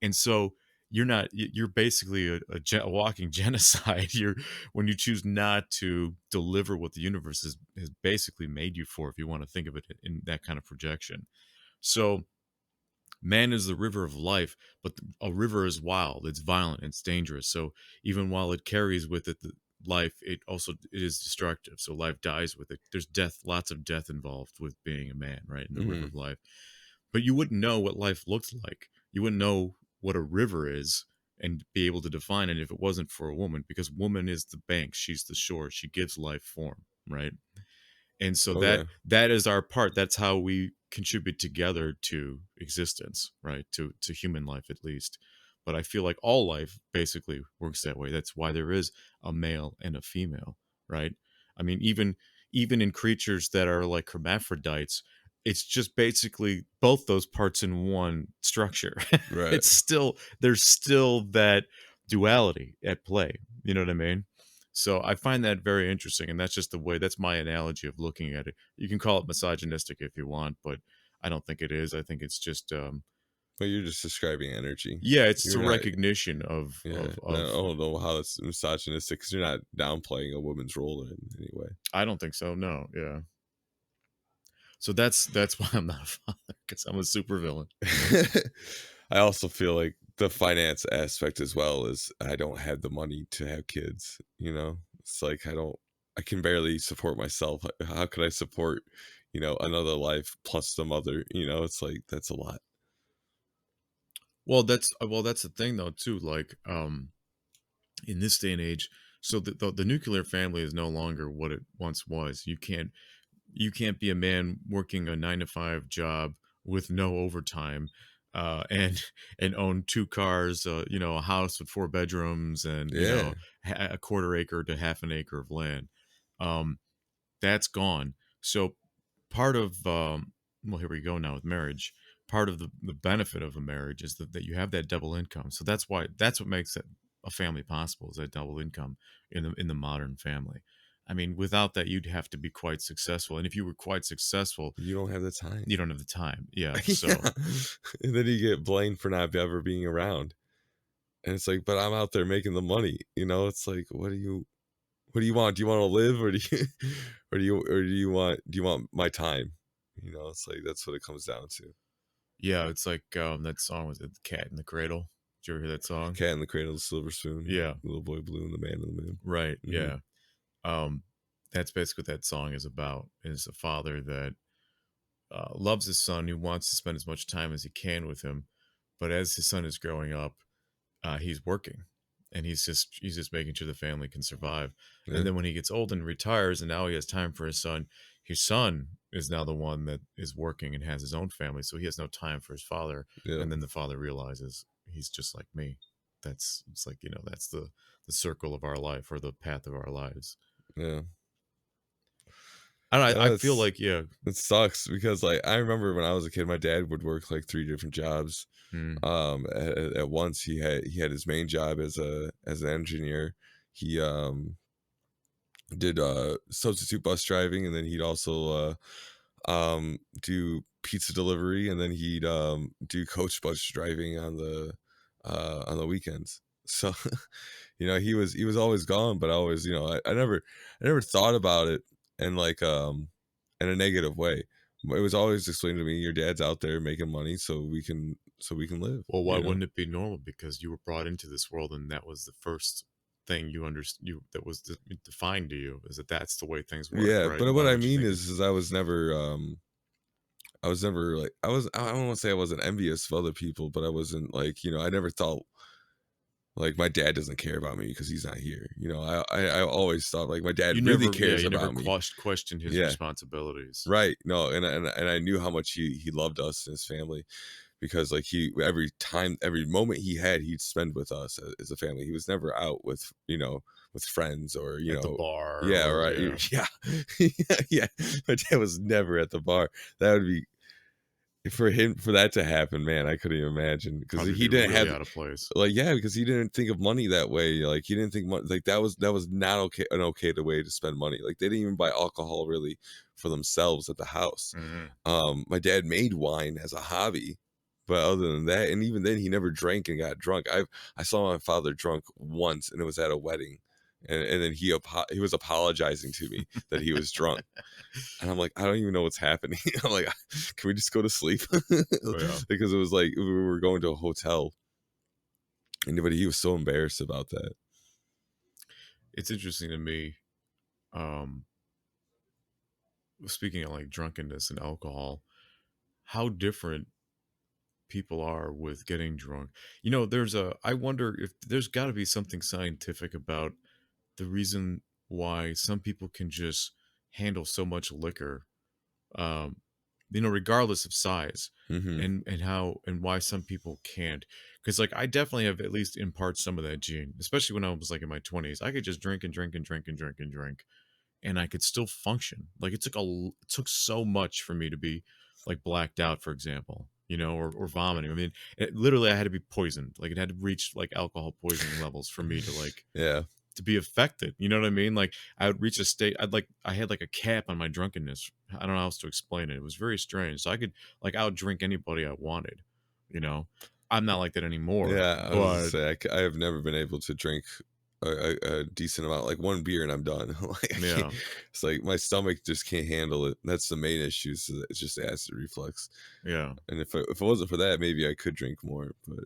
S2: And so you're basically a walking genocide. You're When you choose not to deliver what the universe has basically made you for, if you want to think of it in that kind of projection. So man is the river of life, but a river is wild, it's violent, it's dangerous. So even while it carries with it the life, it is destructive. So life dies with it. There's death, lots of death involved with being a man, right, in the river
S1: Hmm.
S2: of life. But you wouldn't know what life looks like. You wouldn't know what a river is and be able to define it if it wasn't for a woman, because woman is the bank, she's the shore, she gives life form, right? And so that
S1: Okay.
S2: that is our part. That's how we contribute together to existence, right? To human life, at least. But I feel like all life basically works that way. That's why there is a male and a female, right? I mean, even in creatures that are like hermaphrodites, it's just basically both those parts in one structure.
S1: Right.
S2: There's still that duality at play. You know what I mean? So I find that very interesting, and that's my analogy of looking at it. You can call it misogynistic if you want, but I don't think it is. I think it's just
S1: But you're just describing energy.
S2: yeah, it's
S1: You're
S2: a
S1: not.
S2: recognition of
S1: Yeah.
S2: of
S1: And I
S2: of
S1: don't know how that's misogynistic because you're not downplaying a woman's role in any way.
S2: I don't think so. No, yeah. So that's why I'm not a father, because I'm a supervillain.
S1: I also feel like the finance aspect as well is I don't have the money to have kids, you know? It's like I can barely support myself. How could I support, another life plus the mother, it's like that's a lot.
S2: Well, that's the thing though too. Like in this day and age, So the nuclear family is no longer what it once was. You can't be a man working a 9 to 5 job with no overtime, and and own 2 cars, a house with 4 bedrooms, and
S1: Yeah.
S2: a quarter acre to half an acre of land. Um, that's gone. So part of well, here we go now with marriage. Part of the benefit of a marriage is that you have that double income. So that's what makes it a family possible, is that double income in the modern family. I mean, without that, you'd have to be quite successful. And if you were quite successful,
S1: You don't have the time.
S2: you don't have the time. Yeah. So
S1: Yeah. And then you get blamed for not ever being around. And it's like, but I'm out there making the money. It's like, what do you want? Do you want to live, or do you or do you want my time? It's like that's what it comes down to.
S2: yeah, it's like that song, was it "Cat in the Cradle"? Did you ever hear that song?
S1: Cat in the Cradle, the Silver Spoon,
S2: Yeah.
S1: Little Boy Blue, and the Man in the Moon.
S2: Right.
S1: Hmm.
S2: Yeah. Um, that's basically what that song is about. Is a father that loves his son, who wants to spend as much time as he can with him, but as his son is growing up, he's working, and he's just making sure the family can survive. And
S1: Yeah,
S2: then when he gets old and retires, and now he has time for his son is now the one that is working and has his own family, so he has no time for his father.
S1: yeah,
S2: And then the father realizes he's just like me. It's like, that's the circle of our life, or the path of our lives.
S1: yeah.
S2: I don't know, I feel
S1: That's
S2: like, yeah.
S1: It sucks because like I remember when I was a kid, my dad would work like 3 different jobs.
S2: Mm,
S1: At once he had his main job as an engineer. He did substitute bus driving, and then he'd also do pizza delivery, and then he'd do coach bus driving on the weekends. So he was always gone, but I always, I never thought about it in like in a negative way. It was always explained to me, your dad's out there making money so we can live,
S2: well, why wouldn't it be normal? Because you were brought into this world, and that was the first thing you understood, that was defined to you, is that that's the way things work,
S1: Yeah,
S2: right?
S1: but
S2: Why
S1: what I
S2: would you
S1: mean
S2: think
S1: is I was never like I don't want to say I wasn't envious of other people, but I wasn't like, I never thought like my dad doesn't care about me because he's not here. I always thought like my
S2: you
S1: dad really
S2: never, yeah,
S1: cares
S2: you never
S1: about me.
S2: questioned his
S1: Yeah,
S2: responsibilities?
S1: right. No, and I knew how much he loved us and his family, because like he every moment he had, he'd spend with us as a family. He was never out with friends, or
S2: At the bar,
S1: yeah,
S2: or
S1: right.
S2: yeah,
S1: Yeah. Yeah, yeah. My dad was never at the bar. That would be for that to happen, man. I couldn't even imagine, because
S2: probably
S1: he
S2: be
S1: didn't
S2: really
S1: have
S2: out of place.
S1: like, yeah, because he didn't think of money that way. Like he didn't think like that was not okay, an okay the way to spend money. Like they didn't even buy alcohol really for themselves at the house.
S2: Hmm.
S1: My dad made wine as a hobby, but other than that, and even then, he never drank and got drunk. I saw my father drunk once, and it was at a wedding, and then he was apologizing to me that he was drunk, and I'm like, I don't even know what's happening. I'm like, can we just go to sleep?
S2: Yeah,
S1: Because it was like we were going to a hotel, and but he was so embarrassed about that.
S2: it's interesting to me. Um, Speaking of like drunkenness and alcohol, how different people are with getting drunk. I wonder if there's got to be something scientific about the reason why some people can just handle so much liquor, um, regardless of size,
S1: Hmm.
S2: and why some people can't. Because like I definitely have, at least in part, some of that gene, especially when I was like in my 20s. I could just drink and drink and drink and drink and drink, and I could still function. Like it took so much for me to be like blacked out, for example, or vomiting. I mean, literally, I had to be poisoned. Like it had to reach like alcohol poisoning levels for me to like
S1: Yeah,
S2: to be affected. You know what I mean? Like I would reach a state. I had like a cap on my drunkenness. I don't know how else to explain it. It was very strange. So I could like out drink anybody I wanted. You know, I'm not like that anymore.
S1: yeah. I was just
S2: But
S1: say I have never been able to drink a decent amount, like one beer and I'm done. Like I can't.
S2: yeah,
S1: It's like my stomach just can't handle it. That's the main issue. So it's just acid reflux.
S2: yeah.
S1: And if it wasn't for that, maybe I could drink more. But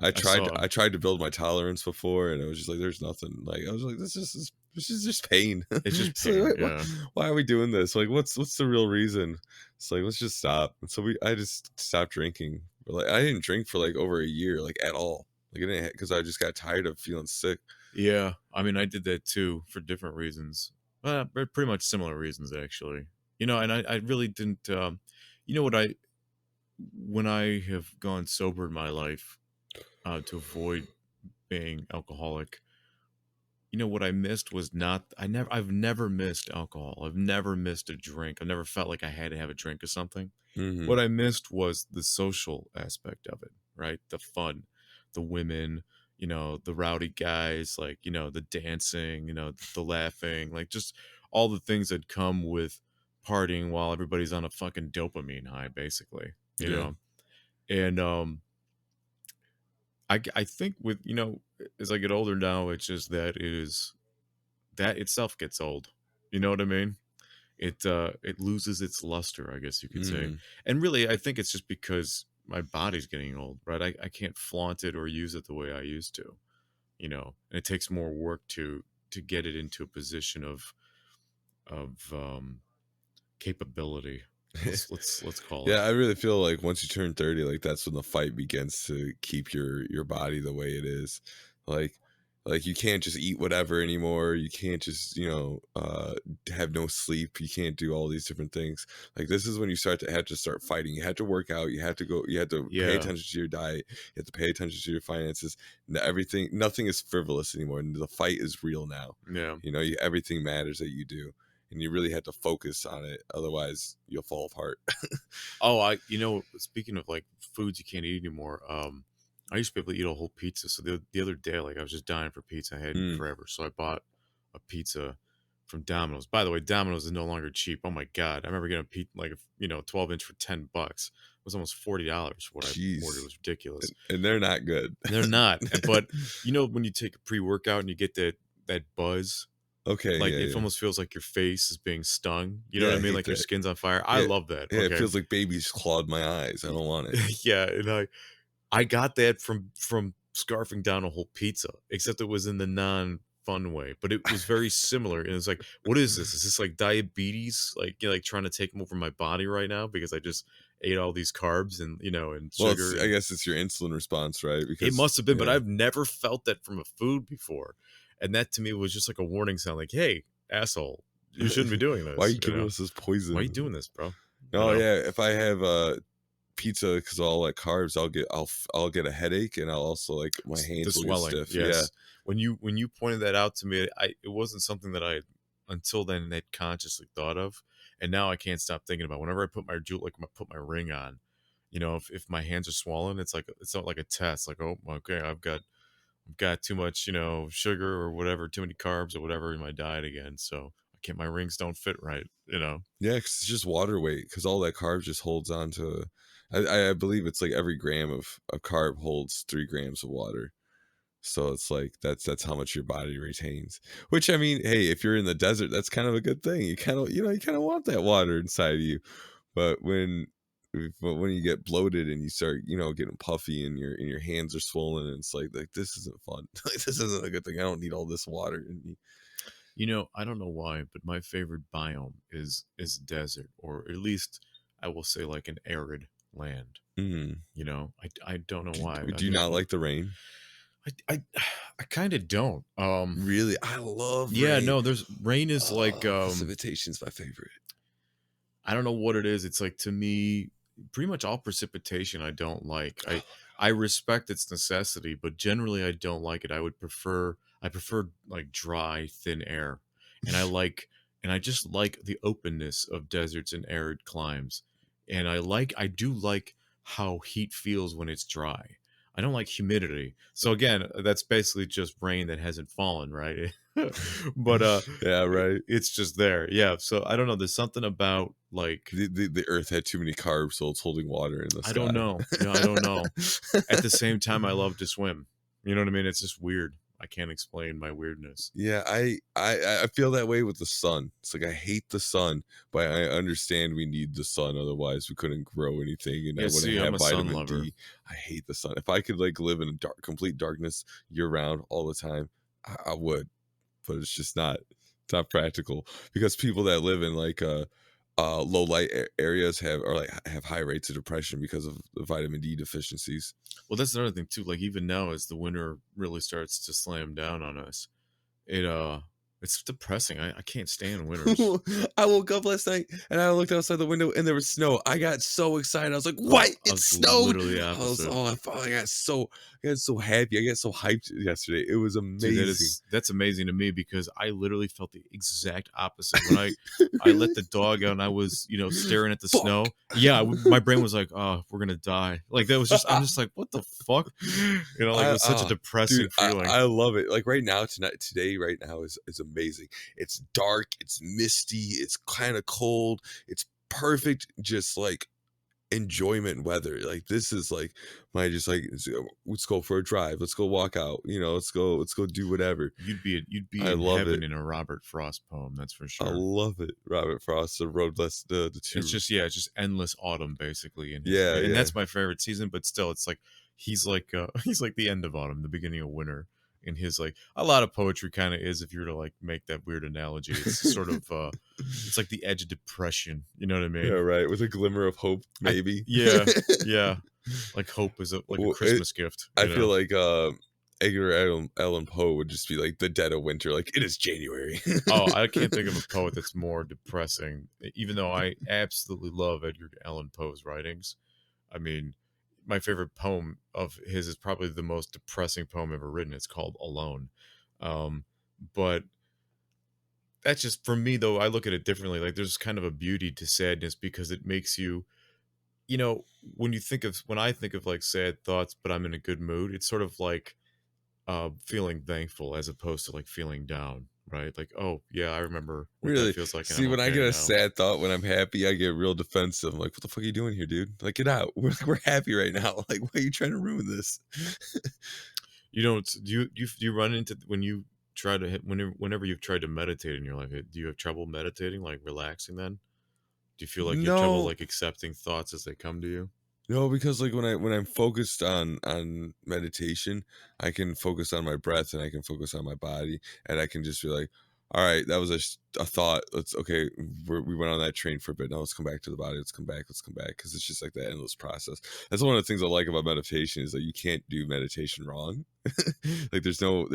S1: I
S2: I
S1: tried
S2: saw.
S1: I tried to build my tolerance before, and it was just like there's nothing. Like I was like, this is just pain.
S2: It's just
S1: So like,
S2: pain.
S1: why,
S2: Yeah.
S1: why are we doing this? Like what's the real reason? It's like, let's just stop. And so I just stopped drinking. Like I didn't drink for like over a year, like at all. Like, I didn't, because I just got tired of feeling sick.
S2: Yeah, I mean, I did that too for different reasons. But pretty much similar reasons, actually. And I really didn't. You know what I When I have gone sober in my life to avoid being alcoholic, what I missed was not. I've never missed alcohol. I've never missed a drink. I've never felt like I had to have a drink of something.
S1: Hmm.
S2: What I missed was the social aspect of it, right? The fun, the women, the rowdy guys, like, the dancing, the laughing, like just all the things that come with partying while everybody's on a fucking dopamine high, basically,
S1: Yeah.
S2: And I think with, as I get older now, it's just that itself gets old. You know what I mean? It loses its luster, I guess you could say.
S1: Hmm.
S2: And really, I think it's just because my body's getting old, right? I can't flaunt it or use it the way I used to, and it takes more work to get it into a position of capability. Let's call it.
S1: Yeah, I really feel like once you turn 30, like that's when the fight begins to keep your body the way it is. Like like you can't just eat whatever anymore. You can't just, have no sleep. You can't do all these different things. Like this is when you have to start fighting. You have to work out. You have to pay
S2: Yeah,
S1: attention to your diet. You have to pay attention to your finances. Everything, nothing is frivolous anymore. And the fight is real now.
S2: yeah.
S1: Everything matters that you do. And you really have to focus on it. Otherwise you'll fall apart.
S2: Oh, speaking of like foods you can't eat anymore, I used to be able to eat a whole pizza. So the other day, like I was just dying for pizza. I hadn't
S1: Mm,
S2: forever. So I bought a pizza from Domino's. By the way, Domino's is no longer cheap. Oh my God. I remember getting a pizza, like, 12-inch for $10. It was almost $40 for what I ordered. It
S1: jeez.
S2: was ridiculous.
S1: And they're not good.
S2: They're not. But when you take a pre-workout and you get that buzz,
S1: Okay,
S2: like
S1: yeah,
S2: it
S1: yeah.
S2: almost feels like your face is being stung. You know
S1: Yeah,
S2: what
S1: I
S2: I mean?
S1: hate
S2: Like your
S1: that.
S2: skin's on fire. I
S1: Yeah,
S2: love that.
S1: yeah, it
S2: Okay.
S1: feels like babies clawed my eyes. I don't want it.
S2: Yeah, and I got that from scarfing down a whole pizza, except it was in the non-fun way. But it was very similar. And it's like, what is this? Is this like diabetes? Like, like trying to take over my body right now because I just ate all these carbs and and
S1: Well, it's
S2: sugar,
S1: I
S2: and
S1: guess it's your insulin response, right?
S2: it
S1: Because
S2: must have been, but
S1: yeah.
S2: I've never felt that from a food before. And that to me was just like a warning sound, like, hey, asshole, you shouldn't be doing
S1: Why are
S2: this,
S1: you giving us this
S2: Why are you
S1: poison?
S2: doing this, bro? You
S1: Oh
S2: know?
S1: yeah, if I have pizza because all like carbs, I'll get a headache and I'll also like my
S2: The
S1: hands will get
S2: swelling,
S1: stiff. Yeah.
S2: yes. When you pointed that out to me, it wasn't something that I until then had consciously thought of, and now I can't stop thinking about. Whenever I put my jewel, like put my ring on, if my hands are swollen, it's not like a test. Like, oh, okay, I've got too much, sugar or whatever, too many carbs or whatever in my diet again. So I can't. My rings don't fit right.
S1: Yeah, 'cause it's just water weight. Because all that carb just holds on to. I believe it's like every gram of carb holds 3 grams of water. So it's like that's how much your body retains. Which I mean, hey, if you're in the desert, that's kind of a good thing. You kind of want that water inside of you. But when you get bloated and you start, getting puffy and your hands are swollen, and it's like this isn't fun. Like this isn't a good thing. I don't need all this water in me.
S2: I don't know why, but my favorite biome is desert, or at least I will say like an arid land.
S1: Mm.
S2: I don't know why.
S1: Do
S2: I've
S1: you not
S2: never
S1: like the rain?
S2: I I kind of don't.
S1: Really, I love
S2: Yeah,
S1: rain.
S2: no, there's rain is like
S1: Oh, precipitation's my favorite.
S2: I don't know what it is. It's like to me, pretty much all precipitation I don't like. I respect its necessity, but generally I don't like it. I prefer like dry, thin air. And I just like the openness of deserts and arid climes. And I do like how heat feels when it's dry. I don't like humidity. So again, that's basically just rain that hasn't fallen, right? But
S1: Yeah, right.
S2: it's just there. Yeah. So I don't know. There's something about like
S1: The Earth had too many carbs, so it's holding water in the
S2: I don't
S1: sky.
S2: know. I don't know. At the same time, I love to swim. You know what I mean? It's just weird. I can't explain my weirdness.
S1: Yeah, I feel that way with the sun. It's like I hate the sun, but I understand we need the sun. Otherwise, we couldn't grow anything, and I
S2: Yeah.
S1: wouldn't
S2: See, I'm
S1: have
S2: a sun
S1: vitamin
S2: lover.
S1: D. I hate the sun. If I could like live in complete darkness year round all the time, I would. But it's just not. It's not practical because people that live in like low light areas have high rates of depression because of the vitamin D deficiencies.
S2: Well, that's another thing too. Like even now, as the winter really starts to slam down on us, it it's depressing. I can't stand winters.
S1: I woke up last night and I looked outside the window and there was snow. I got so excited. I was like,
S2: Oh,
S1: "What?
S2: I
S1: It
S2: was
S1: snowed!"
S2: literally
S1: I was
S2: opposite.
S1: oh, I got so happy. I got so hyped yesterday. It was
S2: Dude,
S1: amazing.
S2: that's amazing to me because I literally felt the exact opposite when I let the dog out and I was staring at the
S1: Fuck.
S2: snow. Yeah, my brain was like, "Oh, we're gonna die." Like that was just I'm just like, "What the fuck?" Like it
S1: I
S2: was such a
S1: dude,
S2: depressing feeling.
S1: I love it. Like right now, today, right now is amazing. It's dark, it's misty, it's kind of cold, it's perfect, just like enjoyment weather. Like this is like my just like let's go for a drive, let's go walk out, let's go do whatever.
S2: You'd be
S1: I
S2: in
S1: love it.
S2: heaven in a Robert Frost poem, that's for
S1: I
S2: sure.
S1: love it. Robert Frost, the road less the
S2: It's
S1: two.
S2: just yeah, it's just endless autumn basically in his
S1: Yeah,
S2: and
S1: yeah.
S2: that's my favorite season, but still it's like he's like he's like the end of autumn, the beginning of winter in his like a lot of poetry kind of is if you were to like make that weird analogy. It's sort of it's like the edge of depression, you know what I
S1: Yeah,
S2: mean?
S1: right. With a glimmer of hope,
S2: I
S1: maybe.
S2: yeah, yeah. Like hope is like a
S1: Well,
S2: Christmas gift,
S1: I
S2: you
S1: feel
S2: know.
S1: like Edgar Allan Poe would just be like the dead of winter, like it is January.
S2: Oh, I can't think of a poet that's more depressing, even though I absolutely love Edgar Allan Poe's writings. I mean, my favorite poem of his is probably the most depressing poem ever written. It's called Alone. Um, but that's just for me though, I look at it differently. Like there's kind of a beauty to sadness because it makes you, when I think of like sad thoughts, but I'm in a good mood, it's sort of like feeling thankful as opposed to like feeling down, right? Like, oh yeah, I remember what that
S1: Really?
S2: feels like and
S1: See,
S2: I'm
S1: when I
S2: okay
S1: get a
S2: now.
S1: sad thought when I'm happy, I get real defensive. I'm like, what the fuck are you doing here, dude? Like, get out. We're happy right now. Like, why are you trying to ruin this?
S2: You don't do you run into when you try to hit whenever you've tried to meditate in your life, do you have trouble meditating, like relaxing then? Do you feel like you have trouble
S1: No,
S2: like accepting thoughts as they come to you?
S1: no, because like when I'm focused on meditation, I can focus on my breath and I can focus on my body, and I can just be like, all right, that was a thought. Let's okay, we went on that train for a bit. Now let's come back to the body. Let's come back. Let's come back because it's just like that endless process. That's one of the things I like about meditation is that you can't do meditation wrong. Like there's no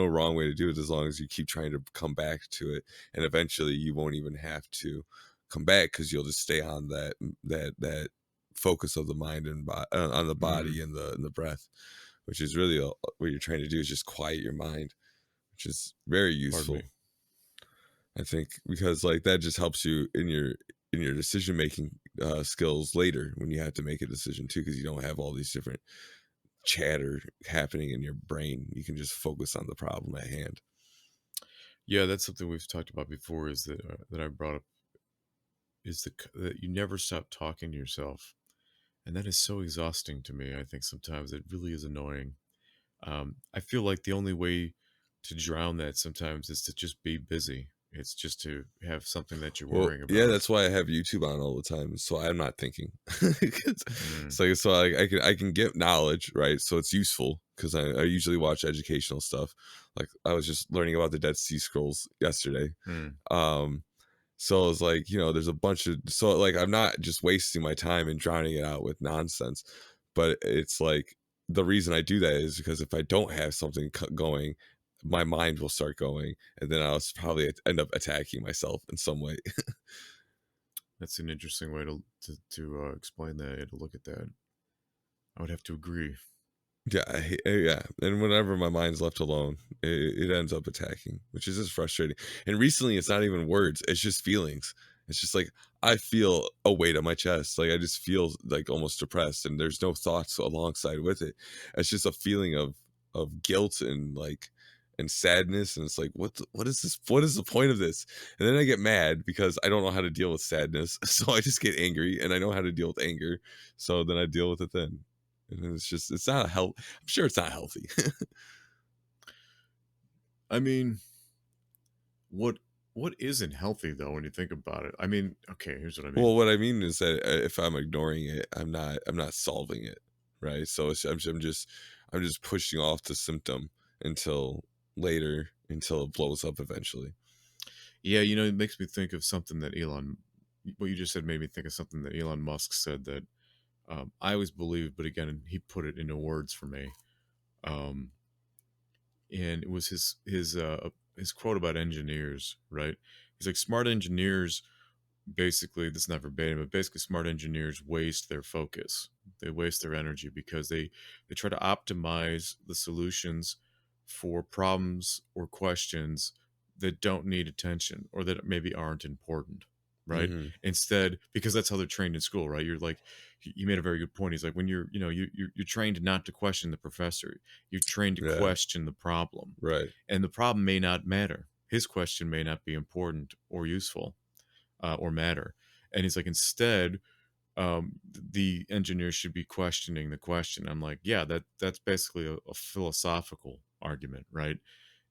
S1: wrong way to do it as long as you keep trying to come back to it, and eventually you won't even have to come back because you'll just stay on that focus of the mind and on the
S2: Mm,
S1: body and the breath, which is really what you're trying to do is just quiet your mind, which is very
S2: pardon me.
S1: useful, I think, because like that just helps you in your decision making skills later when you have to make a decision too, because you don't have all these different chatter happening in your brain. You can just focus on the problem at hand.
S2: Yeah, that's something we've talked about before is that I brought up is that you never stop talking to yourself. And that is so exhausting to me. I think sometimes it really is annoying. I feel like the only way to drown that sometimes is to just be busy. It's just to have something that you're
S1: Well,
S2: worrying
S1: yeah,
S2: about.
S1: that's why I have YouTube on all the time, so I'm not thinking.
S2: Mm,
S1: So I can get knowledge, right? So it's useful because I usually watch educational stuff. Like I was just learning about the Dead Sea Scrolls yesterday.
S2: mm.
S1: Um, so I was like, there's a bunch of so like I'm not just wasting my time and drowning it out with nonsense, but it's like the reason I do that is because if I don't have something going, my mind will start going, and then probably end up attacking myself in some way.
S2: That's an interesting way to explain that, to look at that. I would have to agree.
S1: Yeah, yeah, and whenever my mind's left alone, it ends up attacking, which is just frustrating. And recently, it's not even words; it's just feelings. It's just like I feel a weight on my chest, like I just feel like almost depressed, and there's no thoughts alongside with it. It's just a feeling of guilt and like and sadness, and it's like what is this? What is the point of this? And then I get mad because I don't know how to deal with sadness, so I just get angry, and I know how to deal with anger, so then I deal with it then. And it's just it's not a health. I'm sure it's not healthy.
S2: I mean, what what isn't healthy though when you think about it? I mean, okay, here's what I mean.
S1: Well, what I mean is that if I'm ignoring it, I'm not solving it, right? So I'm just pushing off the symptom until later, until it blows up eventually.
S2: Yeah, it makes me think of something that Elon. what you just said made me think of something that Elon Musk said that I always believed, but again, he put it into words for me. Um, and it was his quote about engineers, right? He's like, smart engineers basically, this is not verbatim, but basically smart engineers waste their focus. They waste their energy because they try to optimize the solutions for problems or questions that don't need attention or that maybe aren't important, right?
S1: Hmm.
S2: Instead, because that's how they're trained in school, right? You're like, you made a very good point. He's like, when you're trained not to question the professor, you're trained to
S1: Yeah.
S2: question the problem,
S1: Right.
S2: and the problem may not matter. His question may not be important or useful, or matter. And he's like, instead, the engineer should be questioning the question. I'm like, yeah, that's basically a philosophical argument, right?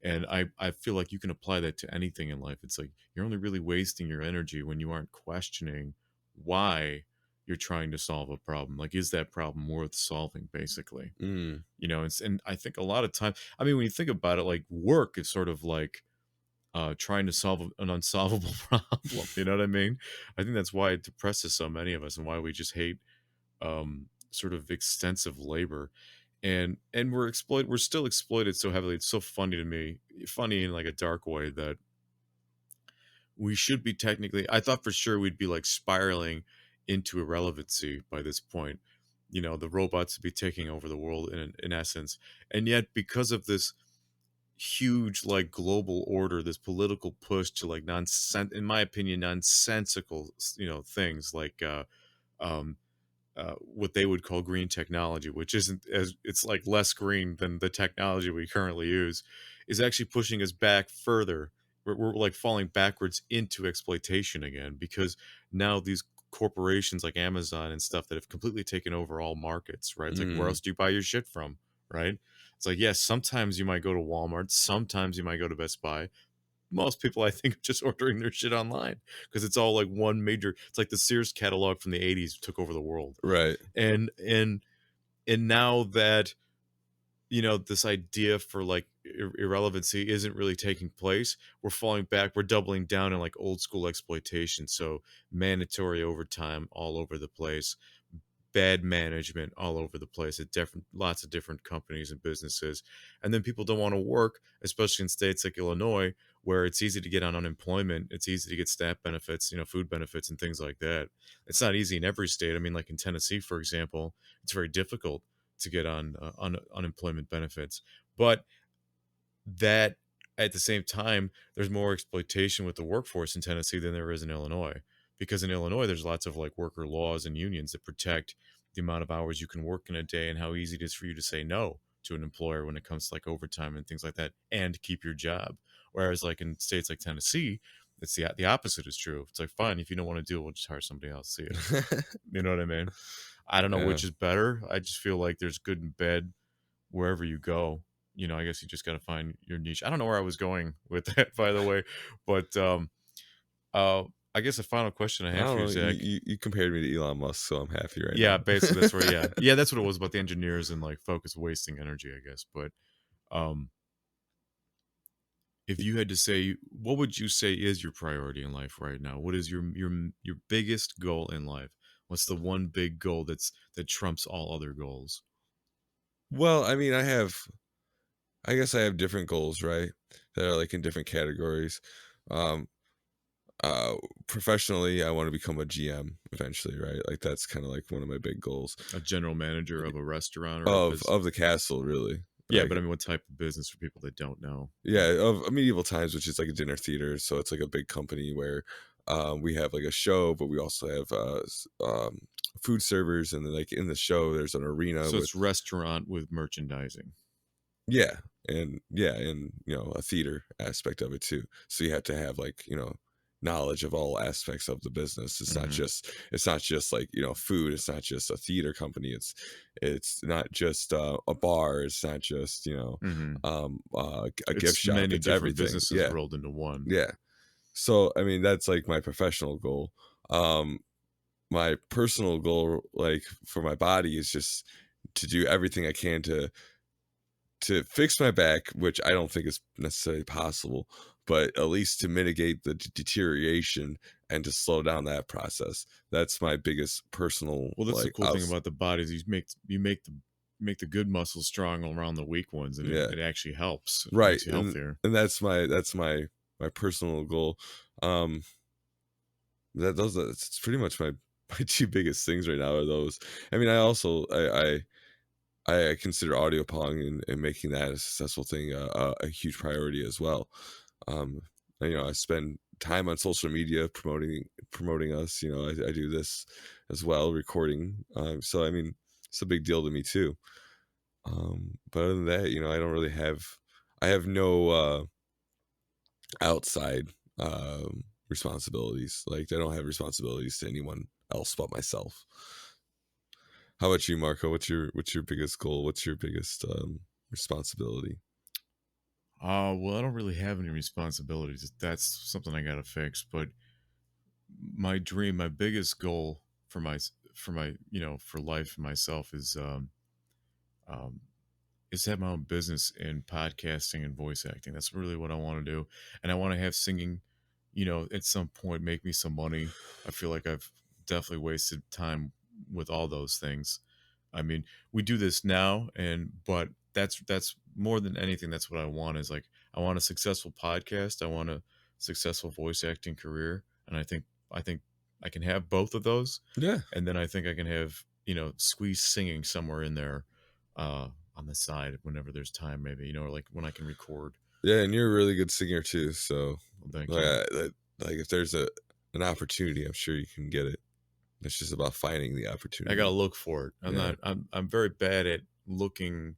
S2: And I feel like you can apply that to anything in life. It's like you're only really wasting your energy when you aren't questioning why you're trying to solve a problem. Like, is that problem worth solving, basically?
S1: Mm.
S2: And I think a lot of time, I mean, when you think about it, like work is sort of like trying to solve an unsolvable problem. You know what I mean? I think that's why it depresses so many of us and why we just hate sort of extensive labor. And we're still exploited so heavily. It's so funny to me, funny in like a dark way, that we should be technically, I thought for sure we'd be like spiraling into irrelevancy by this point. The robots would be taking over the world in essence. And yet, because of this huge like global order, this political push to like nonsense, in my opinion, nonsensical things like um what they would call green technology, which isn't, as it's like less green than the technology we currently use, is actually pushing us back further. We're like falling backwards into exploitation again, because now these corporations like Amazon and stuff that have completely taken over all markets, right? It's like, where
S1: Mm.
S2: else do you buy your shit from, right? It's like, yes, sometimes you might go to Walmart, sometimes you might go to Best Buy. Most people, I think, are just ordering their shit online because it's all like one major. It's like the Sears catalog from the '80s took over the world.
S1: Right.
S2: And and and now that this idea for like irrelevancy isn't really taking place, we're falling back, we're doubling down on like old school exploitation. So mandatory overtime all over the place, bad management all over the place at different lots of different companies and businesses. And then people don't want to work, especially in states like Illinois, where it's easy to get on unemployment, it's easy to get SNAP benefits, food benefits and things like that. It's not easy in every state. I mean, like in Tennessee, for example, it's very difficult to get on unemployment benefits. But that, at the same time, there's more exploitation with the workforce in Tennessee than there is in Illinois, because in Illinois there's lots of like worker laws and unions that protect the amount of hours you can work in a day and how easy it is for you to say no to an employer when it comes to like overtime and things like that, and keep your job. Whereas like in states like Tennessee, it's the opposite is true. It's like, fine, if you don't want to do it, we'll just hire somebody else. See ya. You know what I mean? I don't know
S1: Yeah.
S2: which is better. I just feel like there's good and bad wherever you go. I guess you just got to find your niche. I don't know where I was going with that, by the way, but uh, I guess a final question I
S1: I
S2: have
S1: don't
S2: for you,
S1: know.
S2: Zach.
S1: You compared me to Elon Musk, so I'm happy right
S2: Yeah,
S1: now.
S2: basically that's where. Yeah, yeah, that's what it was about the engineers and like focus wasting energy, I guess. But um, if you had to say, what would you say is your priority in life right now? What is your biggest goal in life? What's the one big goal that trumps all other goals?
S1: Well, I mean, I guess I have different goals, right? That are like in different categories. Um, uh, Professionally, I want to become a GM eventually, right? Like that's kind of like one of my big goals
S2: A general manager of a restaurant or a
S1: of
S2: business?
S1: the castle, really.
S2: Yeah,
S1: Like,
S2: but I mean, what type of business for people that don't know?
S1: yeah, of medieval times, which is like a dinner theater. So it's like a big company where we have like a show, but we also have food servers, and then like in the show, there's an arena
S2: So
S1: with
S2: it's restaurant with merchandising.
S1: and a theater aspect of it too. So you have to have like knowledge of all aspects of the business.
S2: Hmm.
S1: It's not just like food. It's not just a theater company. It's not just a bar. It's not just
S2: Hmm.
S1: a gift
S2: It's
S1: shop.
S2: many
S1: It's
S2: different
S1: everything.
S2: businesses
S1: Yeah,
S2: rolled into one.
S1: yeah. So I mean that's like my professional goal. Um, my personal goal, like for my body, is just to do everything I can to fix my back, which I don't think is necessarily possible, but at least to mitigate the deterioration and to slow down that process. That's my biggest personal,
S2: Well, that's the
S1: like,
S2: cool thing about the body is you make the good muscles strong around the weak ones, and
S1: yeah,
S2: it actually helps. It
S1: right.
S2: makes you healthier.
S1: And that's my personal goal. Um, that's pretty much my two biggest things right now are those. I mean, I also I consider audio pong and making that a successful thing a huge priority as well. Um, and, I spend time on social media promoting us. I do this as well, recording. So I mean, it's a big deal to me too. But other than that, I don't really I have no outside responsibilities. Like, I don't have responsibilities to anyone else but myself. How about you, Marco? What's your biggest goal? What's your biggest responsibility?
S2: Well, I don't really have any responsibilities. That's something I gotta fix. But my dream, my biggest goal for life and myself um, is to have my own business in podcasting and voice acting. That's really what I want to do, and I want to have singing. At some point, make me some money. I feel like I've definitely wasted time with all those things. I mean, we do this now, but that's more than anything. That's what I want is like I want a successful podcast. I want a successful voice acting career, and I think I can have both of those,
S1: Yeah,
S2: and then I think I can have squeeze singing somewhere in there, on the side whenever there's time, maybe or like when I can record.
S1: yeah, and you're a really good singer too. So,
S2: Well, thank
S1: like,
S2: you.
S1: if there's an opportunity, I'm sure you can get it. It's just about finding the
S2: I gotta
S1: opportunity.
S2: look for it. I'm
S1: Yeah,
S2: not. I'm very bad at looking.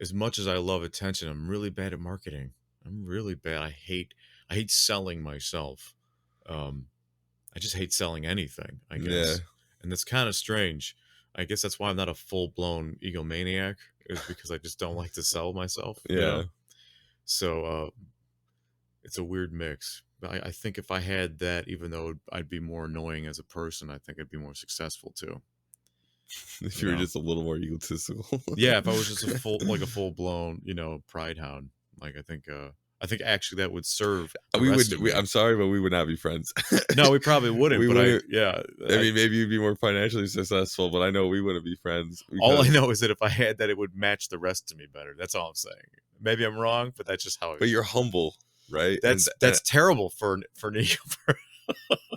S2: As much as I love attention, I'm really bad at marketing. I'm really bad. I hate selling myself. Um, I just hate selling anything, I
S1: yeah,
S2: guess. And that's kind of strange. I guess that's why I'm not a full blown egomaniac, is because I just don't like to sell myself.
S1: yeah.
S2: So it's a weird mix. But I think if I had that, even though I'd be more annoying as a person, I think I'd be more successful too.
S1: If
S2: You
S1: you were
S2: know?
S1: just a little more egotistical.
S2: Yeah, if I was just a full blown, pride hound, like I think actually that would serve the
S1: we
S2: rest
S1: would.
S2: of me.
S1: I'm sorry, but we would not be friends.
S2: No, we probably wouldn't,
S1: We
S2: but
S1: wouldn't. I
S2: I
S1: mean, maybe you'd be more financially successful, but I know we wouldn't be friends
S2: all I
S1: because.
S2: know is that if I had that, it would match the rest of me better. That's all I'm saying. Maybe I'm wrong, but that's just how I
S1: But you're
S2: feel.
S1: humble, right? And
S2: That's terrible for an ego.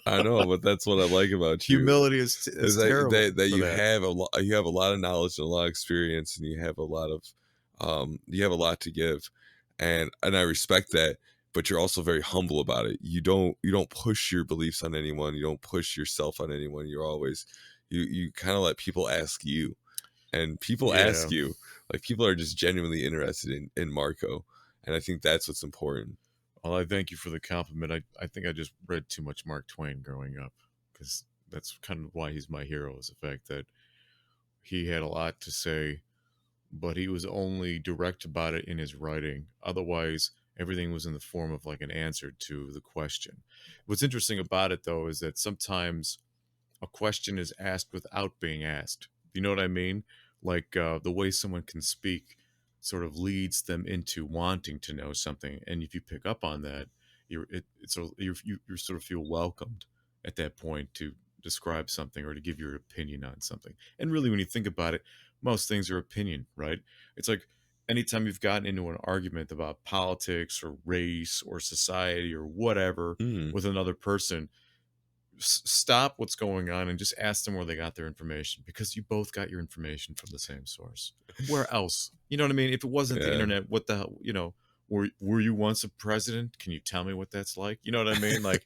S1: I know, but that's what I like about you.
S2: Humility
S1: Is
S2: is
S1: that
S2: terrible for
S1: you
S2: that.
S1: have you have a lot of knowledge and a lot of experience, and you have a lot to give, and I respect that. But you're also very humble about it. You don't push your beliefs on anyone. You don't push yourself on anyone. You're always you kind of let people ask you, and people ask
S2: Yeah.
S1: you, like, people are just genuinely interested in Marco, and I think that's what's important.
S2: Well, I thank you for the compliment. I think I just read too much Mark Twain growing up, because that's kind of why he's my hero, is the fact that he had a lot to say, but he was only direct about it in his writing. Otherwise, everything was in the form of like an answer to the question. What's interesting about it, though, is that sometimes a question is asked without being asked. You know what I mean? Like the way someone can speak sort of leads them into wanting to know something, and if you pick up on that, you sort of feel welcomed at that point to describe something or to give your opinion on something. And really, when you think about it, most things are opinion, right? It's like anytime you've gotten into an argument about politics or race or society or whatever
S1: Mm,
S2: with another person, stop what's going on and just ask them where they got their information, because you both got your information from the same source. Where else? You know what I mean? If it wasn't the
S1: yeah.
S2: internet, what the hell? Were you once a president? Can you tell me what that's like? You know what I mean? Like,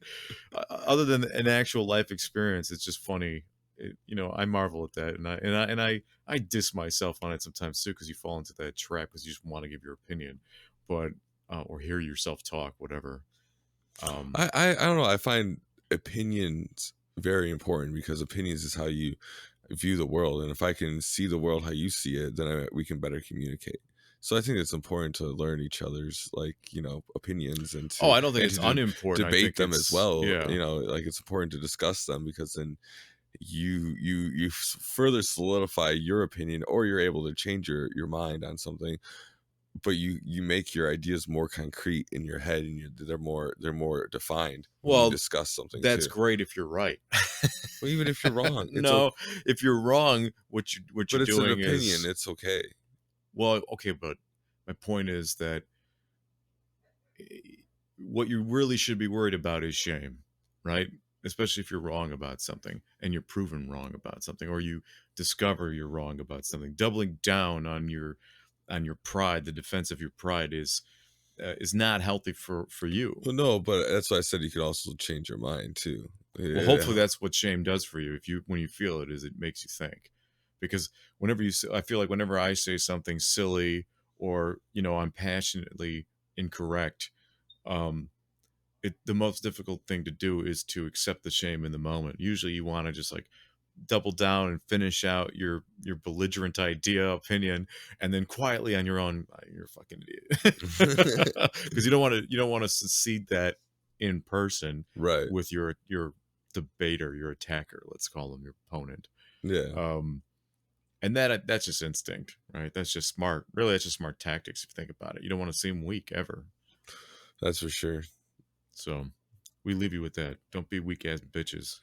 S2: other than an actual life experience, it's just funny. I marvel at that, and I diss myself on it sometimes too, because you fall into that trap because you just want to give your opinion, but or hear yourself talk, whatever. Um,
S1: I don't know. I find opinions very important because opinions is how you view the world, and if I can see the world how you see it, then we can better communicate. So I think it's important to learn each other's, like, opinions, and
S2: oh,
S1: to
S2: I don't think
S1: and
S2: it's
S1: to
S2: unimportant. I
S1: debate
S2: think
S1: them as
S2: it's
S1: well.
S2: yeah.
S1: Like, it's important to discuss them because then you further solidify your opinion, or you're able to change your mind on something but you make your ideas more concrete in your head, and they're more defined when you
S2: Well,
S1: discuss something
S2: that's
S1: too.
S2: great if you're right.
S1: Well, even if you're wrong, it's okay.
S2: No, if you're wrong, what
S1: But
S2: you're
S1: it's an
S2: doing
S1: opinion.
S2: is,
S1: It's okay.
S2: well, okay, but my point is that what you really should be worried about is shame, right? Especially if you're wrong about something and you're proven wrong about something, or you discover you're wrong about something. Doubling down on your pride, the defense of your pride is not healthy for you.
S1: Well, no, but that's why I said you could also change your mind too.
S2: Well,
S1: Yeah.
S2: hopefully that's what shame does for you. If you when you feel it, is it makes you think. Because I feel like whenever I say something silly or I'm passionately incorrect, um, the most difficult thing to do is to accept the shame in the moment. Usually, you want to just like double down and finish out your belligerent idea, opinion, and then quietly on your own, you're a fucking idiot, because you don't want to succeed that in person
S1: Right.
S2: with your debater, your attacker. Let's call him your opponent.
S1: Yeah.
S2: Um, and that's just instinct, right? That's just smart. Really, that's just smart tactics if you think about it. You don't want to seem weak ever.
S1: That's for sure.
S2: So we leave you with that. Don't be weak ass bitches.